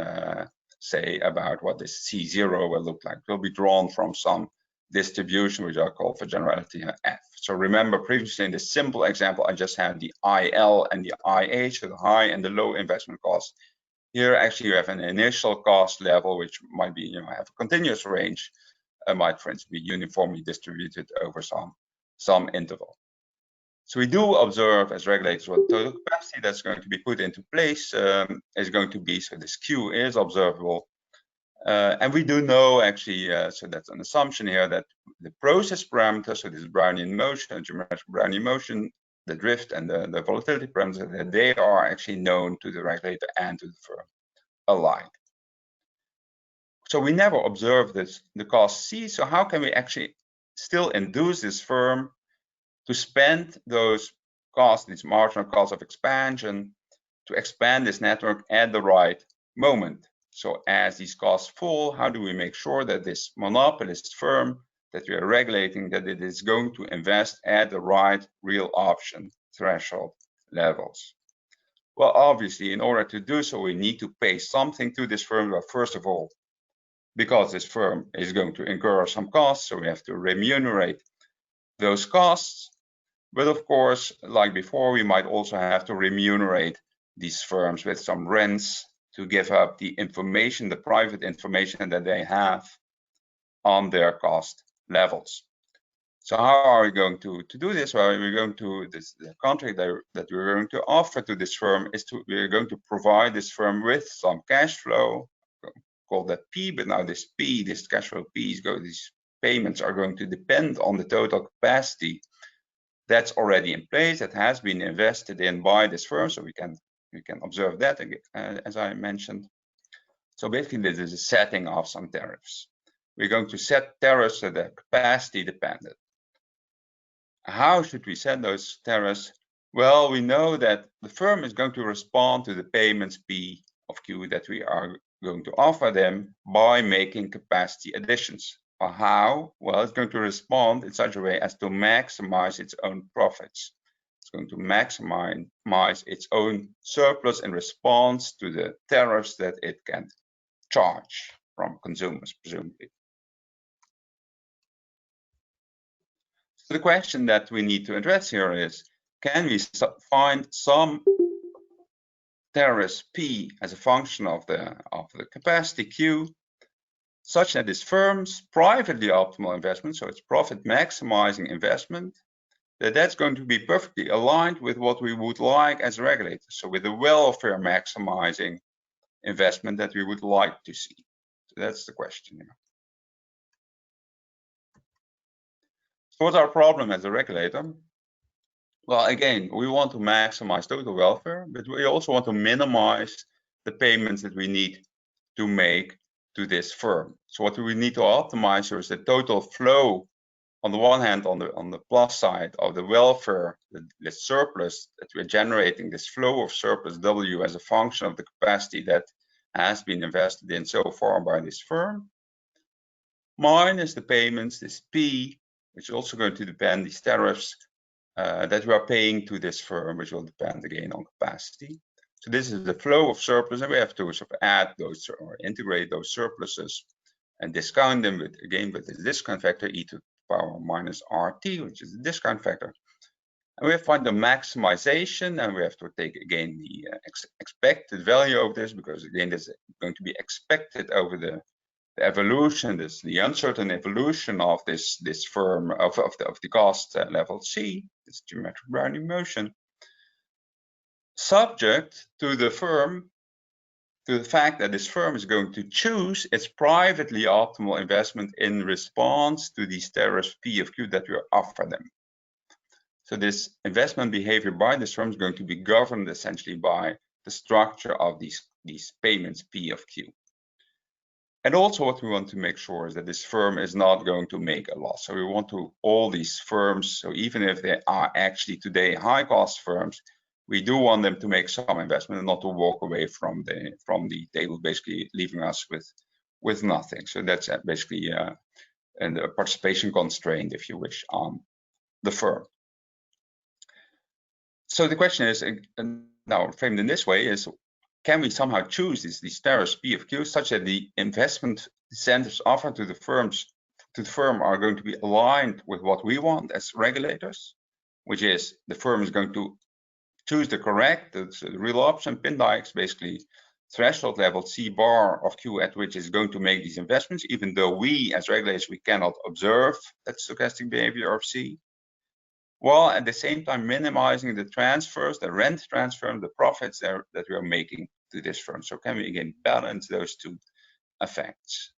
S2: say, about what this C0 will look like. It will be drawn from some distribution, which I call for generality F. So remember previously in this simple example, I just had the IL and the IH, so the high and the low investment cost. Here, actually, you have an initial cost level, which might be, have a continuous range, might, for instance, be uniformly distributed over some interval. So we do observe as regulators what total capacity that's going to be put into place is going to be. So this Q is observable. And we do know actually, so that's an assumption here, that the process parameters, so this Brownian motion, geometric Brownian motion, the drift and the volatility parameters, that they are actually known to the regulator and to the firm alike. So we never observe the cost C. So how can we actually still induce this firm to spend those costs, these marginal costs of expansion, to expand this network at the right moment? So as these costs fall, how do we make sure that this monopolist firm that we are regulating, that it is going to invest at the right real option threshold levels? Well, obviously, in order to do so, we need to pay something to this firm. Well, first of all, because this firm is going to incur some costs, so we have to remunerate those costs. But of course, like before, we might also have to remunerate these firms with some rents to give up the information, the private information that they have on their cost levels. So how are we going to do this? Well, we're going to, the contract that we're going to offer to this firm is we're going to provide this firm with some cash flow, call that P, but now this P, this cash flow P, these payments are going to depend on the total capacity that's already in place, that has been invested in by this firm, so we can observe that as I mentioned. So basically, this is a setting of some tariffs. We're going to set tariffs that are capacity dependent. How should we set those tariffs? Well, we know that the firm is going to respond to the payments P of Q that we are going to offer them by making capacity additions. Or how? Well, it's going to respond in such a way as to maximize its own profits. It's going to maximize its own surplus in response to the tariffs that it can charge from consumers, presumably. So the question that we need to address here is, can we find some tariffs P as a function of the capacity Q, such that this firm's privately optimal investment, so it's profit maximizing investment, that's going to be perfectly aligned with what we would like as regulators, so with the welfare maximizing investment that we would like to see. So that's the question here. So what's our problem as a regulator? Well, again, we want to maximize total welfare, but we also want to minimize the payments that we need to make to this firm. So what we need to optimize here is the total flow, on the one hand, on the plus side of the welfare, the surplus that we're generating, this flow of surplus W as a function of the capacity that has been invested in so far by this firm, minus the payments, this P, which is also going to depend, these tariffs that we are paying to this firm, which will depend again on capacity. So this is the flow of surplus, and we have to sort of add those or integrate those surpluses and discount them with, again, with the discount factor e to the power minus RT, which is the discount factor. And we have to find the maximization, and we have to take again the expected value of this, because again, this is going to be expected over the evolution, the uncertain evolution of this firm of the cost level C, this geometric Brownian motion, subject to the fact that this firm is going to choose its privately optimal investment in response to these tariffs P of Q that we offer them. So this investment behavior by this firm is going to be governed essentially by the structure of these payments P of Q. And also what we want to make sure is that this firm is not going to make a loss. So we want to, all these firms, so even if they are actually today high cost firms, we do want them to make some investment and not to walk away from the table, basically leaving us with nothing. So that's basically a participation constraint, if you wish, on the firm. So the question is, now framed in this way, is can we somehow choose these tariffs P of Q such that the investment incentives offered to the firm are going to be aligned with what we want as regulators, which is the firm is going to choose the correct, the real option, Pindyke's basically threshold level C bar of Q at which is going to make these investments, even though we as regulators, we cannot observe that stochastic behavior of C, while at the same time minimizing the transfers, the rent transfer, the profits that we are making to this firm. So can we again balance those two effects?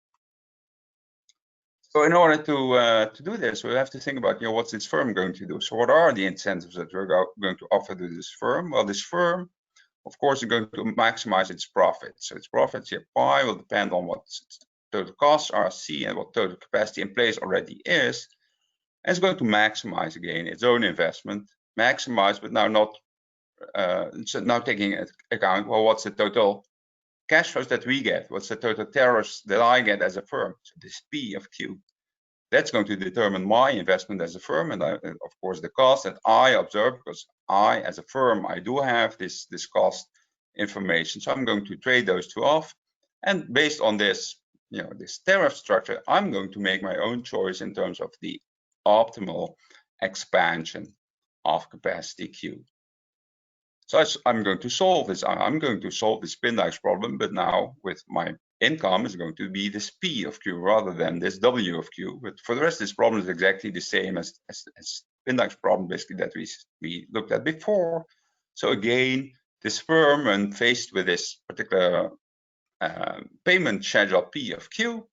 S2: So in order to do this, we have to think about, what's this firm going to do? So what are the incentives that we're going to offer to this firm? Well, this firm, of course, is going to maximize its profits. So its profits here, pi, will depend on what total costs are, C, and what total capacity in place already is. And it's going to maximize again its own investment, maximize, but now not now taking into account, well, what's the total cash flows that we get? What's the total tariffs that I get as a firm? So this P of Q, that's going to determine my investment as a firm, and of course the cost that I observe, because I as a firm, I do have this cost information. So I'm going to trade those two off, and based on this, this tariff structure, I'm going to make my own choice in terms of the optimal expansion of capacity Q. So I'm going to solve this. I'm going to solve this Pindyke's problem, but now with my income is going to be this P of Q rather than this W of Q. But for the rest, this problem is exactly the same as Pindyke's problem, basically, that we looked at before. So again, this firm, when faced with this particular payment schedule P of Q,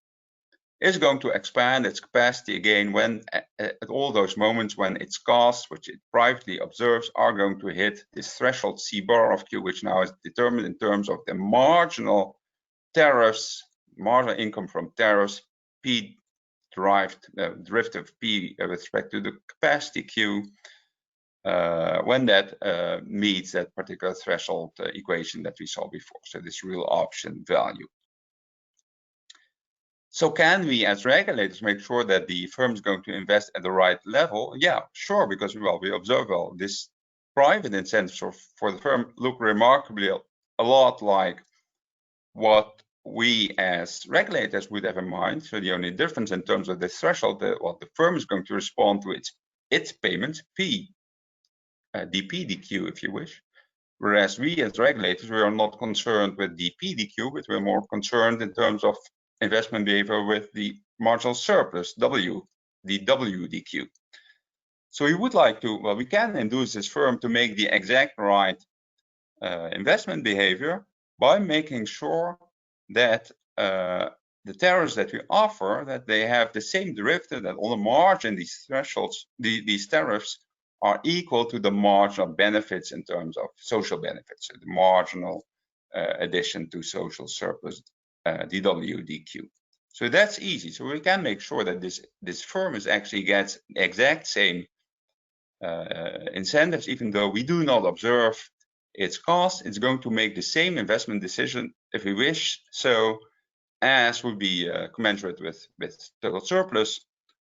S2: is going to expand its capacity again when at all those moments when its costs, which it privately observes, are going to hit this threshold C bar of Q, which now is determined in terms of the marginal tariffs, marginal income from tariffs, P derived derivative P with respect to the capacity Q, when that meets that particular threshold equation that we saw before. So this real option value. So can we, as regulators, make sure that the firm is going to invest at the right level? Yeah, sure, because we observe this private incentives for the firm look remarkably a lot like what we as regulators would have in mind. So the only difference in terms of the threshold, what the firm is going to respond to its payments, P, dP, dQ, if you wish. Whereas we as regulators, we are not concerned with dP, dQ, but we're more concerned in terms of investment behavior with the marginal surplus, W, the W, dQ. So we would like to, well, we can induce this firm to make the exact right investment behavior by making sure that the tariffs that we offer, that they have the same derivative, that on the margin, these thresholds, these tariffs are equal to the marginal benefits in terms of social benefits, so the marginal addition to social surplus, dW, dQ. So that's easy. So we can make sure that this firm is actually gets the exact same incentives, even though we do not observe its cost. It's going to make the same investment decision, if we wish, so as would be commensurate with total surplus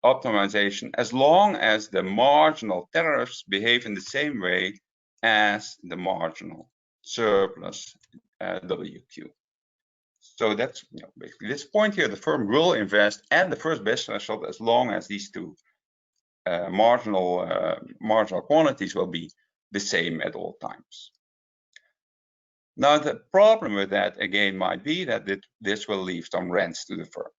S2: optimization, as long as the marginal tariffs behave in the same way as the marginal surplus WQ. So that's basically this point here. The firm will invest at the first best threshold as long as these two marginal quantities will be the same at all times. Now, the problem with that, again, might be that this will leave some rents to the firm.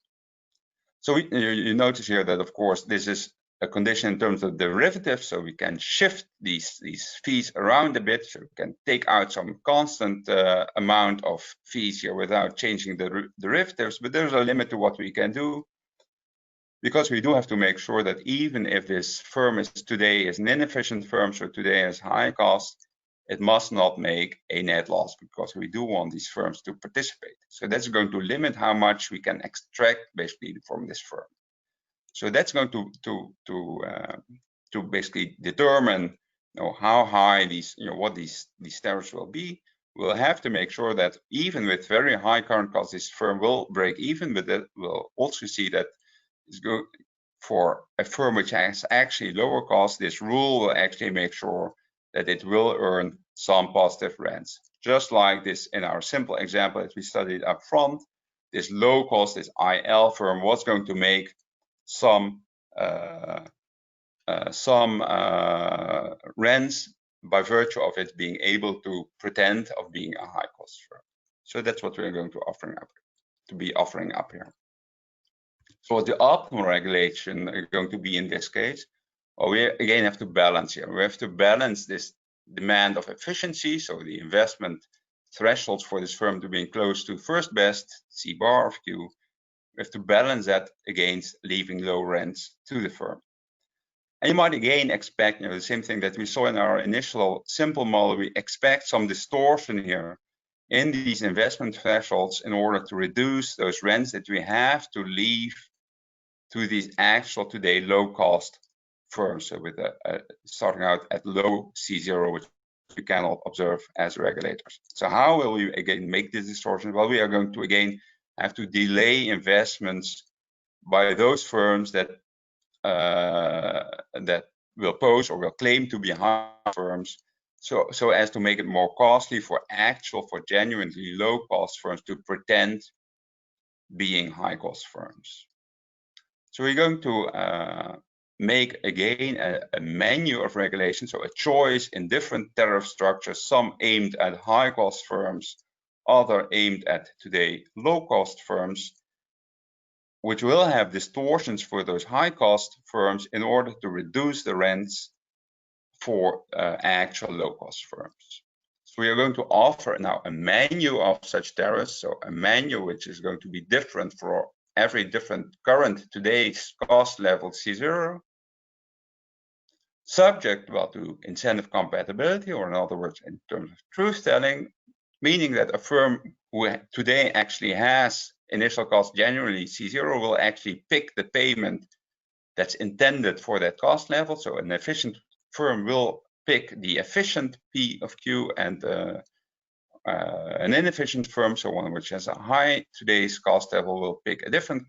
S2: So you notice here that, of course, this is a condition in terms of derivatives, so we can shift these fees around a bit, so we can take out some constant amount of fees here without changing the derivatives, but there's a limit to what we can do, because we do have to make sure that even if this firm is today an inefficient firm, so today has high cost, it must not make a net loss, because we do want these firms to participate. So that's going to limit how much we can extract basically from this firm. So that's going to basically determine how high these, what these tariffs will be. We'll have to make sure that even with very high current costs, this firm will break even, but that we'll also see that it's good for a firm which has actually lower costs. This rule will actually make sure that it will earn some positive rents. Just like this in our simple example that we studied up front, this low cost, this IL firm was going to make some rents by virtue of it being able to pretend of being a high cost firm. So that's what we're going to be offering up here. So the optimal regulation is going to be in this case, well, we again have to balance here. We have to balance this demand of efficiency, so the investment thresholds for this firm to be close to first best, C bar of Q. We have to balance that against leaving low rents to the firm. And you might again expect the same thing that we saw in our initial simple model. We expect some distortion here in these investment thresholds in order to reduce those rents that we have to leave to these actual today low cost firms, so with starting out at low C0, which we cannot observe as regulators. So how will we again make this distortion? Well, we are going to again have to delay investments by those firms that that will pose or will claim to be high firms, so as to make it more costly for genuinely low cost firms to pretend being high cost firms. So we're going to make again a menu of regulations, so a choice in different tariff structures, some aimed at high cost firms, other aimed at today low cost firms, which will have distortions for those high cost firms in order to reduce the rents for actual low cost firms. So we are going to offer now a menu of such tariffs, so a menu which is going to be different for every different current today's cost level C0, subject to incentive compatibility, or in other words, in terms of truth telling, meaning that a firm who today actually has initial cost generally C0 will actually pick the payment that's intended for that cost level. So an efficient firm will pick the efficient P of Q, and an inefficient firm, so one which has a high today's cost level, will pick a different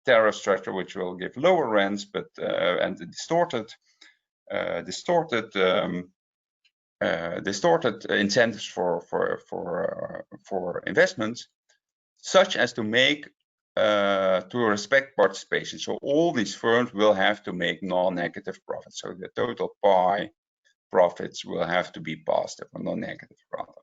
S2: tariff structure which will give lower rents, but and distorted incentives for investments, such as to respect participation. So all these firms will have to make non-negative profits. So the total pie profits will have to be positive or non-negative rather.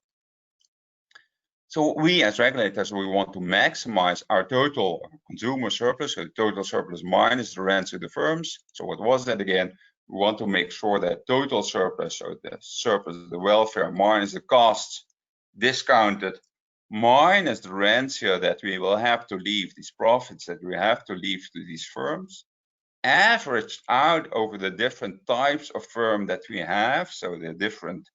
S2: So we as regulators, we want to maximize our total consumer surplus, so the total surplus minus the rents of the firms. So what was that again? We want to make sure that total surplus, so the surplus of the welfare minus the costs discounted minus the rents here that we will have to leave, these profits that we have to leave to these firms, averaged out over the different types of firm that we have, so the different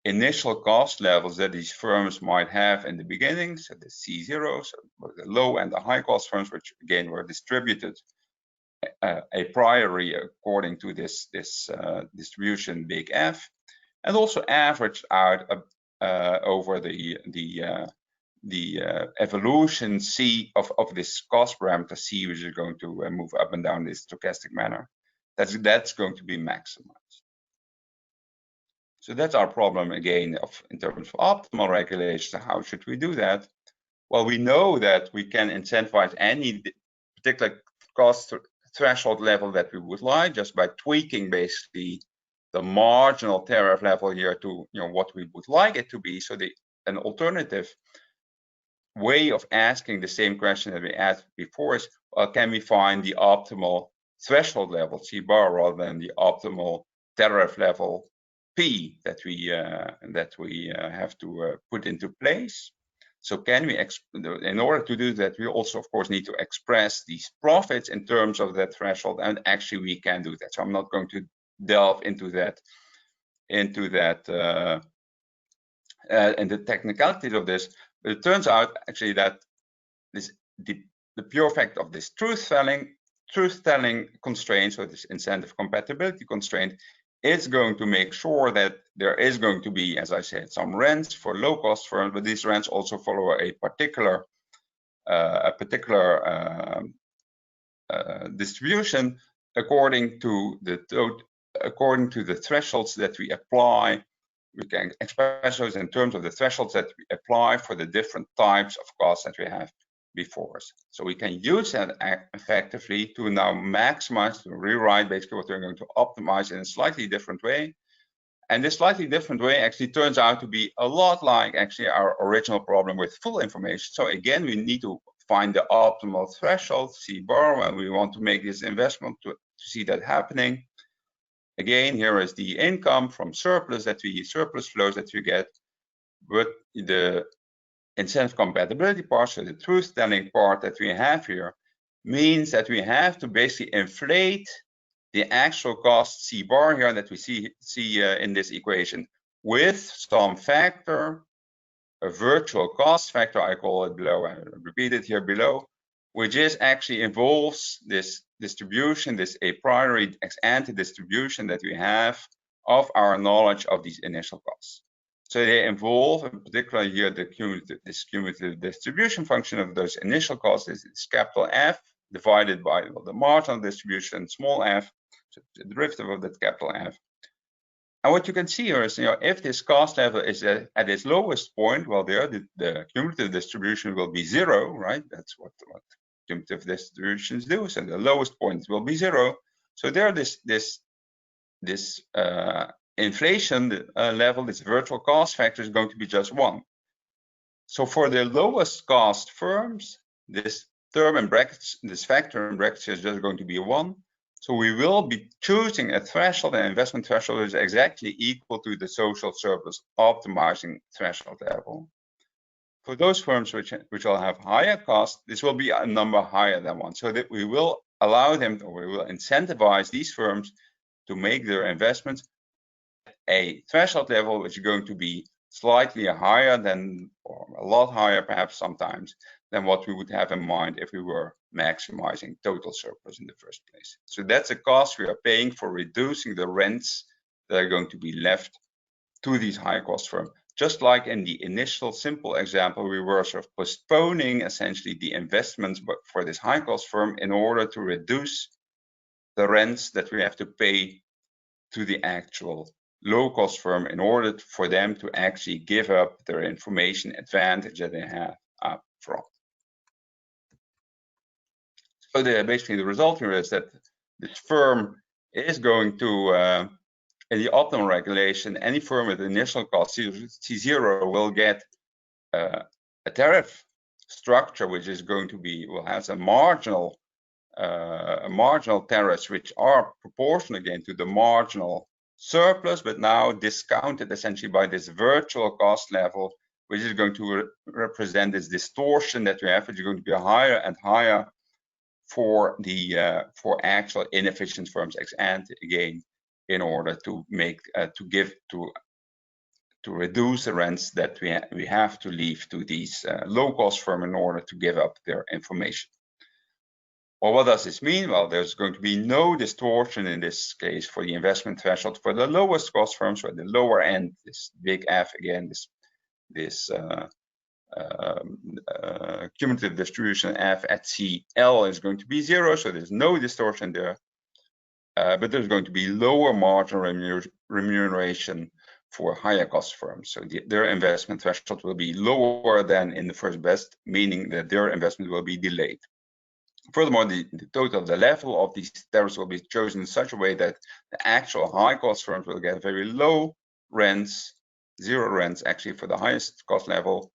S2: initial cost levels that these firms might have in the beginning, so the C0, so the low and the high cost firms, which again were distributed a priori according to this distribution big F, and also averaged out over the evolution C of this cost parameter C, which is going to move up and down in this stochastic manner. That's going to be maximized. So that's our problem again in terms of optimal regulation. How should we do that? Well, we know that we can incentivize any particular cost threshold level that we would like just by tweaking basically the marginal tariff level here to what we would like it to be. So an alternative way of asking the same question that we asked before is, can we find the optimal threshold level C bar rather than the optimal tariff level P that we have to put into place? So can we, in order to do that, we also of course need to express these profits in terms of that threshold, and actually we can do that. So I'm not going to delve into that and the technicalities of this, but it turns out actually that the pure fact of this truth telling constraint, so this incentive compatibility constraint, is going to make sure that there is going to be, as I said, some rents for low cost firms, but these rents also follow a particular distribution according to the thresholds that we apply. We can express those in terms of the thresholds that we apply for the different types of costs that we have before us. So we can use that effectively to now maximize, to rewrite basically what we're going to optimize in a slightly different way. And this slightly different way actually turns out to be a lot like actually our original problem with full information. So again, we need to find the optimal threshold, C bar, when we want to make this investment to see that happening. Again, here is the income from surplus flows that we get, but the incentive compatibility part, so the truth telling part that we have here, means that we have to basically inflate the actual cost C bar here that we see in this equation with some factor, a virtual cost factor, I call it below, I repeat it here below, which is actually involves this distribution, this a priori ex ante distribution that we have of our knowledge of these initial costs. So they involve, in particular here, this cumulative distribution function of those initial costs is capital F divided by the marginal distribution, small f, so the derivative of that capital F. And what you can see here is, if this cost level is at its lowest point, well, there the cumulative distribution will be 0, right? That's what cumulative distributions do. So the lowest point will be 0. So there, this inflation level, this virtual cost factor, is going to be just 1. So for the lowest cost firms, this term in brackets, this factor in brackets is just going to be 1. So we will be choosing a threshold, an investment threshold is exactly equal to the social surplus optimizing threshold level. For those firms which will have higher costs, this will be a number higher than 1, so that we will allow them, or we will incentivize these firms to make their investments at a threshold level which is going to be slightly higher than, or a lot higher perhaps sometimes, than what we would have in mind if we were maximizing total surplus in the first place. So that's a cost we are paying for reducing the rents that are going to be left to these high cost firms. Just like in the initial simple example, we were sort of postponing essentially the investments for this high cost firm in order to reduce the rents that we have to pay to the actual low cost firm in order for them to actually give up their information advantage that they have up front. So basically the result here is that this firm is going to, in the optimal regulation, any firm with initial cost C0 will get a tariff structure which is going to be, will have a marginal tariffs which are proportional again to the marginal surplus, but now discounted essentially by this virtual cost level, which is going to represent this distortion that we have, which is going to be higher and higher for the for actual inefficient firms ex ante again, in order to make to reduce the rents that we have to leave to these low cost firms in order to give up their information. Well, what does this mean? Well, there's going to be no distortion in this case for the investment threshold for the lowest cost firms, or the lower end, this big F again, this cumulative distribution F at CL is going to be 0, so there's no distortion there. But there's going to be lower marginal remuneration for higher cost firms. So their investment threshold will be lower than in the first best, meaning that their investment will be delayed. Furthermore, the total, the level of these tariffs will be chosen in such a way that the actual high cost firms will get very low rents, 0 rents actually for the highest cost level,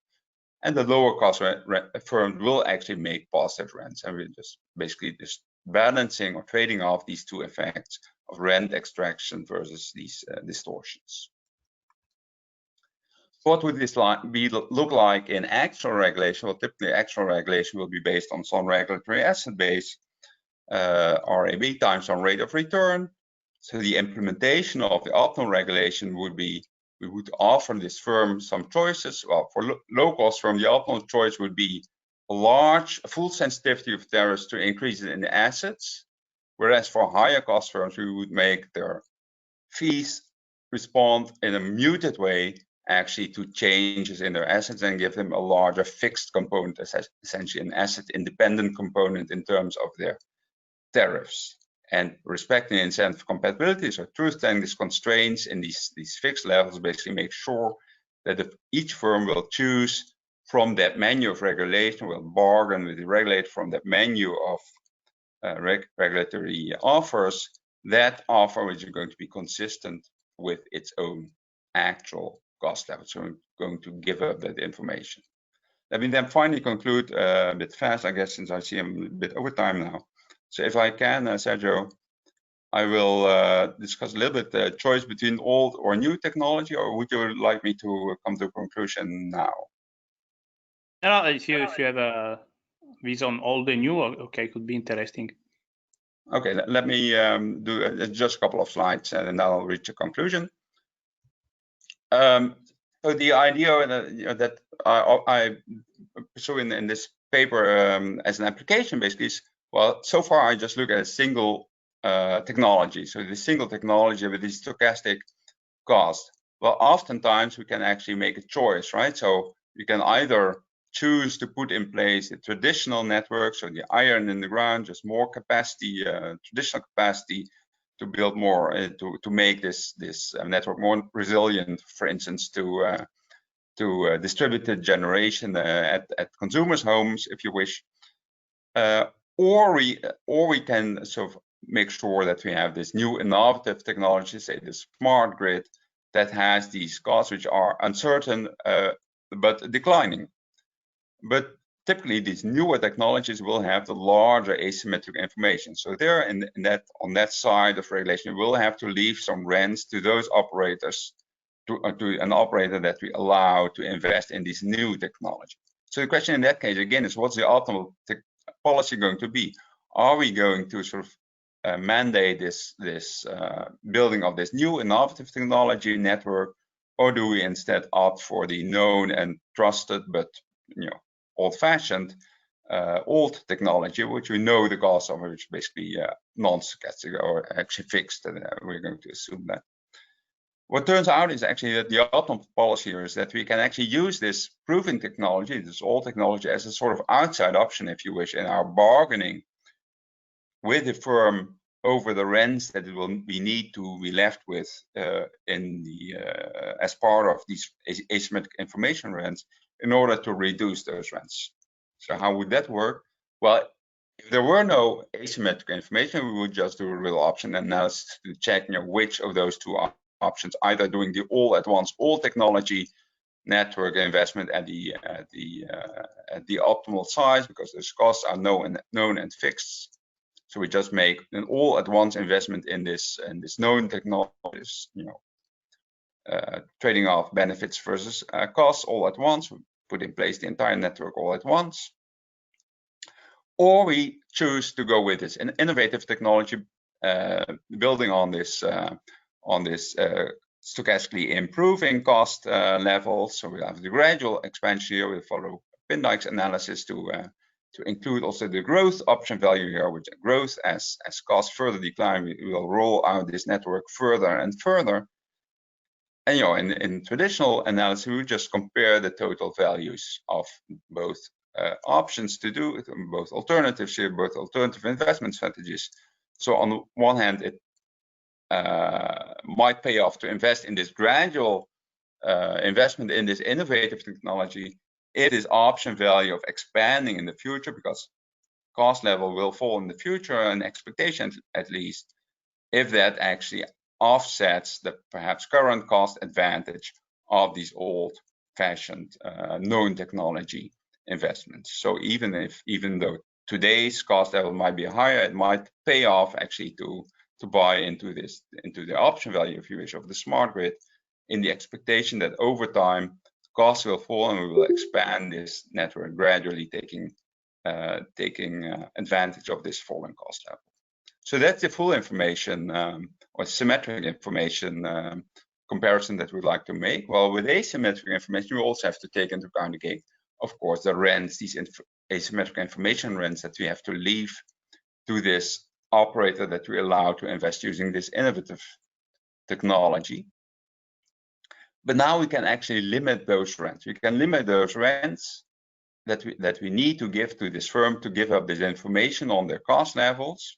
S2: and the lower cost firms will actually make positive rents. And we're just basically just balancing or trading off these two effects of rent extraction versus these distortions. What would this look like in actual regulation? Well, typically actual regulation will be based on some regulatory asset base, RAB times some rate of return. So the implementation of the optimal regulation would be, we would offer this firm some choices. Well, for low cost firm, the optimal choice would be a full sensitivity of tariffs to increases in the assets, whereas for higher cost firms, we would make their fees respond in a muted way actually to changes in their assets and give them a larger fixed component, essentially an asset independent component in terms of their tariffs. And respecting incentive compatibility, so truth telling, these constraints in these fixed levels basically make sure that if each firm will choose from that menu of regulation, will bargain with the regulator from that menu of regulatory offers, that offer which is going to be consistent with its own actual cost level. So I'm going to give up that information. Let me then finally conclude a bit fast, I guess, since I see I'm a bit over time now. So if I can, Sergio, I will discuss a little bit the choice between old or new technology, or would you like me to come to a conclusion now?
S1: No, if you have a views on old and new, okay, could be interesting.
S2: Okay, let me do just a couple of slides and then I'll reach a conclusion. So the idea that I pursue in this paper as an application basically is, well, so far I just look at a single technology. So the single technology with the stochastic cost. Well, oftentimes we can actually make a choice, right? So you can either choose to put in place a traditional network, so the iron in the ground, just more capacity, traditional capacity to build more, to make this network more resilient, for instance, to distributed generation at consumers' homes, if you wish, or we can sort of make sure that we have this new innovative technology, say the smart grid, that has these costs which are uncertain but declining. But typically these newer technologies will have the larger asymmetric information. So there on that side of regulation, we'll have to leave some rents to those operators to an operator that we allow to invest in this new technology. So the question in that case again is, what's the optimal policy going to be? Are we going to sort of mandate this building of this new innovative technology network, or do we instead opt for the known and trusted but old-fashioned old technology, which we know the cost of, which is basically non-stochastic or actually fixed? We're going to assume that. What turns out is actually that the optimal policy here is that we can actually use this proven technology, this old technology, as a sort of outside option, if you wish, in our bargaining with the firm over the rents that we need to be left with as part of these asymmetric information rents in order to reduce those rents. So how would that work? Well, if there were no asymmetric information, we would just do a real option analysis to check which of those two options, either doing the all at once all technology network investment at the optimal size, because those costs are known and fixed. So we just make an all at once investment in this known technologies, trading off benefits versus costs all at once. We put in place the entire network all at once. Or we choose to go with this an innovative technology building on this stochastically improving cost levels. So we have the gradual expansion here. We follow Pindyke's analysis to include also the growth option value here, which growth as costs further decline, we will roll out this network further and further. And in traditional analysis, we just compare the total values of both options to do, both alternatives here, both alternative investment strategies. So on the one hand, it might pay off to invest in this gradual investment in this innovative technology. It is option value of expanding in the future, because cost level will fall in the future, an expectation at least, if that actually offsets the perhaps current cost advantage of these old-fashioned known technology investments. So even though today's cost level might be higher, it might pay off actually to buy into the option value, if you wish, of the smart grid, in the expectation that over time costs will fall and we will expand this network gradually, taking advantage of this falling cost level. So that's the full information or symmetric information comparison that we'd like to make. Well, with asymmetric information, we also have to take into account again, of course, the rents, these asymmetric information rents that we have to leave to this operator that we allow to invest using this innovative technology. But now we can actually limit those rents. We can limit those rents that we need to give to this firm to give up this information on their cost levels.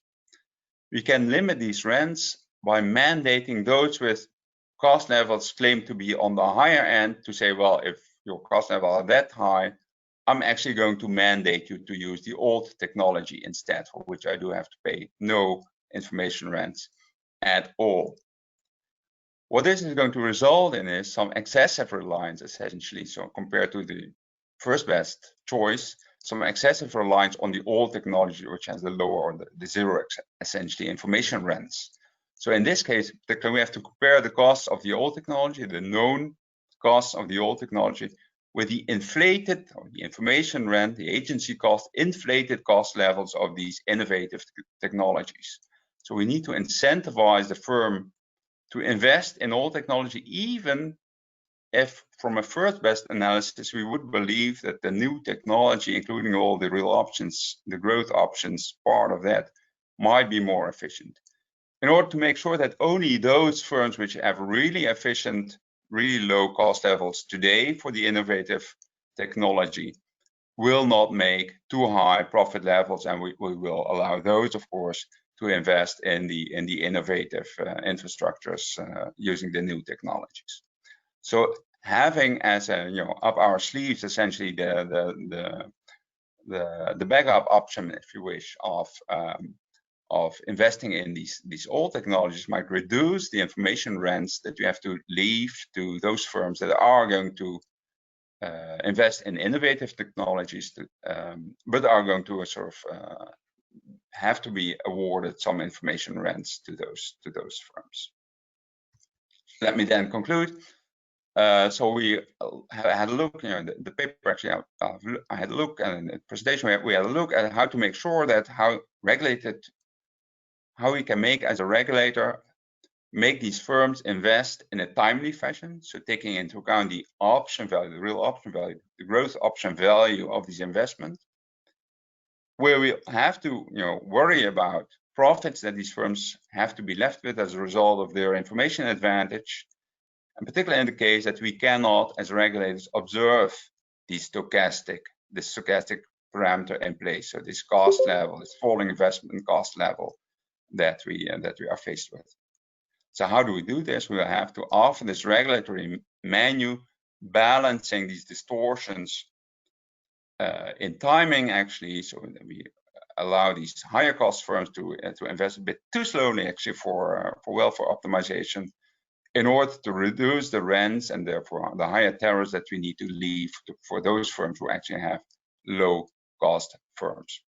S2: We can limit these rents by mandating those with cost levels claimed to be on the higher end, to say, well, if your cost level are that high, I'm actually going to mandate you to use the old technology instead, for which I do have to pay no information rents at all. What this is going to result in is some excessive reliance, essentially. So compared to the first best choice, some excessive reliance on the old technology, which has the lower or the zero, essentially, information rents. So in this case, we have to compare the costs of the old technology, the known costs of the old technology, with the inflated, or the information rent, the agency cost, inflated cost levels of these innovative technologies. So we need to incentivize the firm to invest in old technology, even if from a first best analysis, we would believe that the new technology, including all the real options, the growth options, part of that might be more efficient. In order to make sure that only those firms which have really efficient, really low cost levels today for the innovative technology will not make too high profit levels, and we will allow those, of course, to invest in the innovative infrastructures using the new technologies. So having as a up our sleeves essentially the backup option, if you wish, of investing in these old technologies might reduce the information rents that you have to leave to those firms that are going to invest in innovative technologies, but are going to sort of have to be awarded some information rents to those firms. Let me then conclude. So we had a look, the paper actually, I had a look, and in the presentation we had a look at how to make sure that how we can make as a regulator, make these firms invest in a timely fashion. So taking into account the option value, the real option value, the growth option value of these investments, where we have to, worry about profits that these firms have to be left with as a result of their information advantage. And particularly in the case that we cannot, as regulators, observe this stochastic parameter in place. So this cost level, this falling investment cost level that we are faced with. So how do we do this? We will have to offer this regulatory menu balancing these distortions in timing, actually. So we allow these higher cost firms to invest a bit too slowly, actually, for welfare optimization, in order to reduce the rents and therefore the higher tariffs that we need to leave for those firms who actually have low cost firms.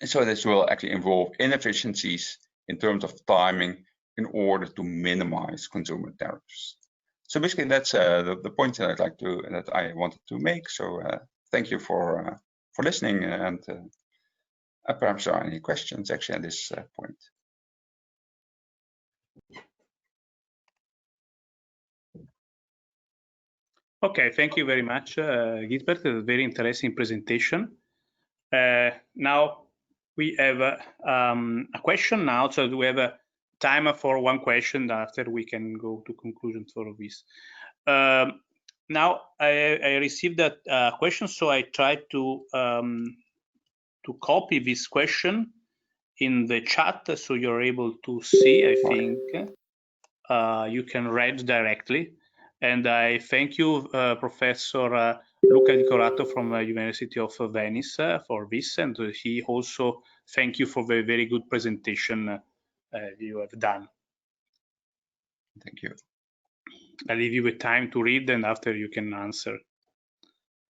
S2: And so this will actually involve inefficiencies in terms of timing in order to minimize consumer tariffs. So basically that's the point that I wanted to make. So thank you for listening, and perhaps there are any questions actually at this point.
S1: Okay, thank you very much, Gijsbert. A very interesting presentation. Now we have a question now, so we have a timer for one question. After we can go to conclusions for this. Now I received that question, so I tried to copy this question in the chat, so you're able to see. I think you can read directly. And I thank you, Professor Luca Di Corato from the University of Venice for this. And he also thank you for the very good presentation you have done.
S2: Thank you.
S1: I'll leave you with time to read, and after you can answer.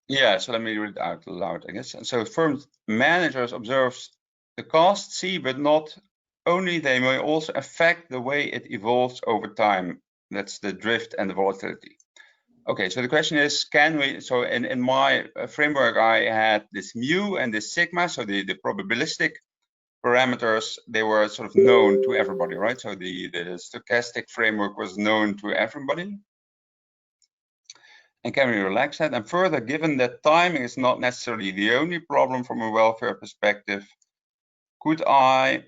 S2: Yeah, so let me read it out loud, I guess. So firm managers observe the cost, see, but not only, they may also affect the way it evolves over time. That's the drift and the volatility. Okay, so the question is, can we, so in my framework, I had this mu and this sigma, so the probabilistic parameters, they were sort of known to everybody, right? So the stochastic framework was known to everybody. And can we relax that? And further, given that timing is not necessarily the only problem from a welfare perspective, could I,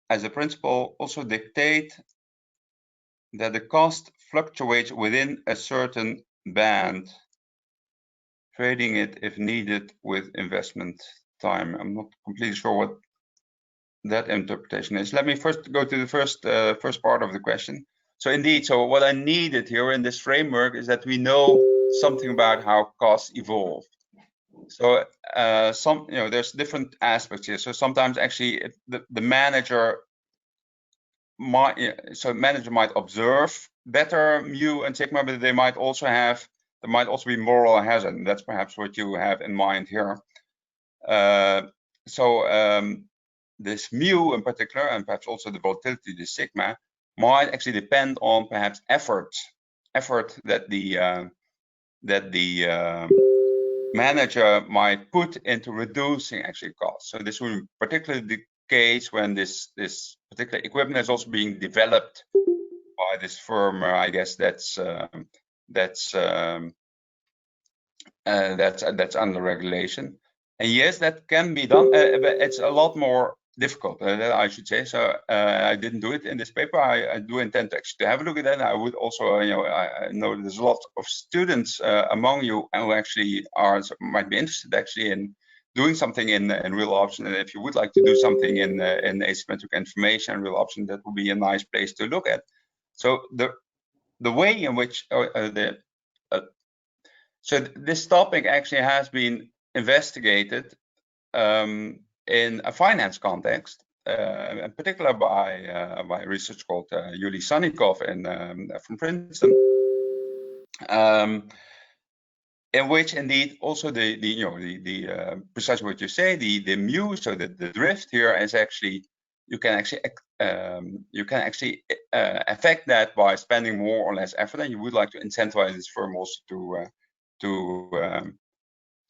S2: as a principle, also dictate that the cost fluctuates within a certain band, trading it if needed with investment time? I'm not completely sure what that interpretation is. Let me first go to the first part of the question. So indeed, so what I needed here in this framework is that we know something about how costs evolve. So there's different aspects here. So sometimes actually the manager might observe better mu and sigma, but there might also be moral hazard. And that's perhaps what you have in mind here. This mu in particular, and perhaps also the volatility, the sigma, might actually depend on perhaps effort that the manager might put into reducing actually costs. So this will be particularly the case when this particular equipment is also being developed by this firm. I guess that's under regulation. And yes, that can be done, but it's a lot more difficult, I should say. So I didn't do it in this paper. I do intend to actually have a look at that. I would also, I know there's a lot of students among you who actually might be interested actually in doing something in real option. And if you would like to do something in asymmetric information and real option, that would be a nice place to look at. So the way in which so this topic actually has been investigated in a finance context, in particular by a research called Yuli Sannikov from Princeton, in which indeed also precisely what you say, the mu, so the drift here is actually you can actually affect that by spending more or less effort, and you would like to incentivize this firm also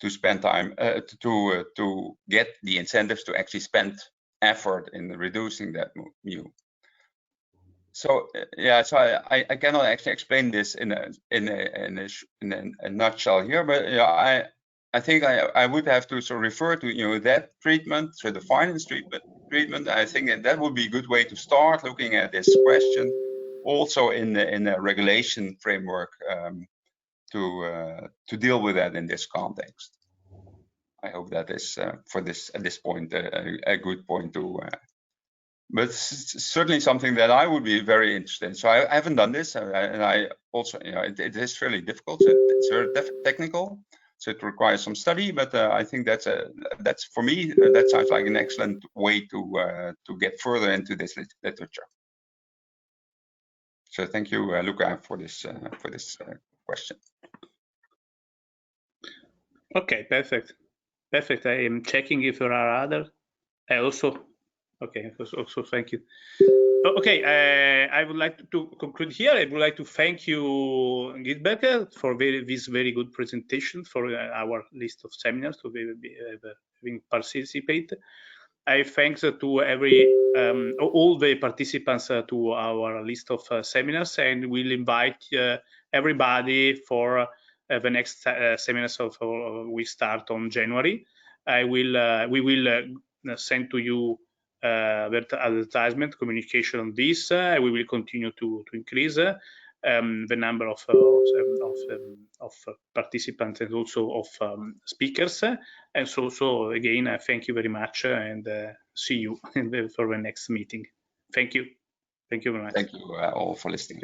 S2: to spend time to get the incentives to actually spend effort in reducing that mu. So yeah, so I cannot actually explain this in a nutshell here, but yeah, I think I would have to sort of refer to that treatment, so the finance treatment. I think that would be a good way to start looking at this question, also in a regulation framework to deal with that in this context. I hope that is for this at this point a good point to. But it's certainly something that I would be very interested in. So I haven't done this, and I also, it is fairly difficult. It's very technical, so it requires some study. But I think that's for me that sounds like an excellent way to get further into this literature. So thank you, Luca, for this question.
S1: Okay, perfect. I am checking if there are other. Okay, also thank you. Okay, I would like to conclude here. I would like to thank you, Gijsbert, for this very good presentation for our list of seminars to having participated. I thanks to all the participants to our list of seminars, and we'll invite everybody for the next seminars we start on January. We will send to you the advertisement communication on this. We will continue to increase the number of participants and also of speakers. And so again, thank you very much, and see you for the next meeting. Thank you. Thank you very much.
S2: Thank you all for listening.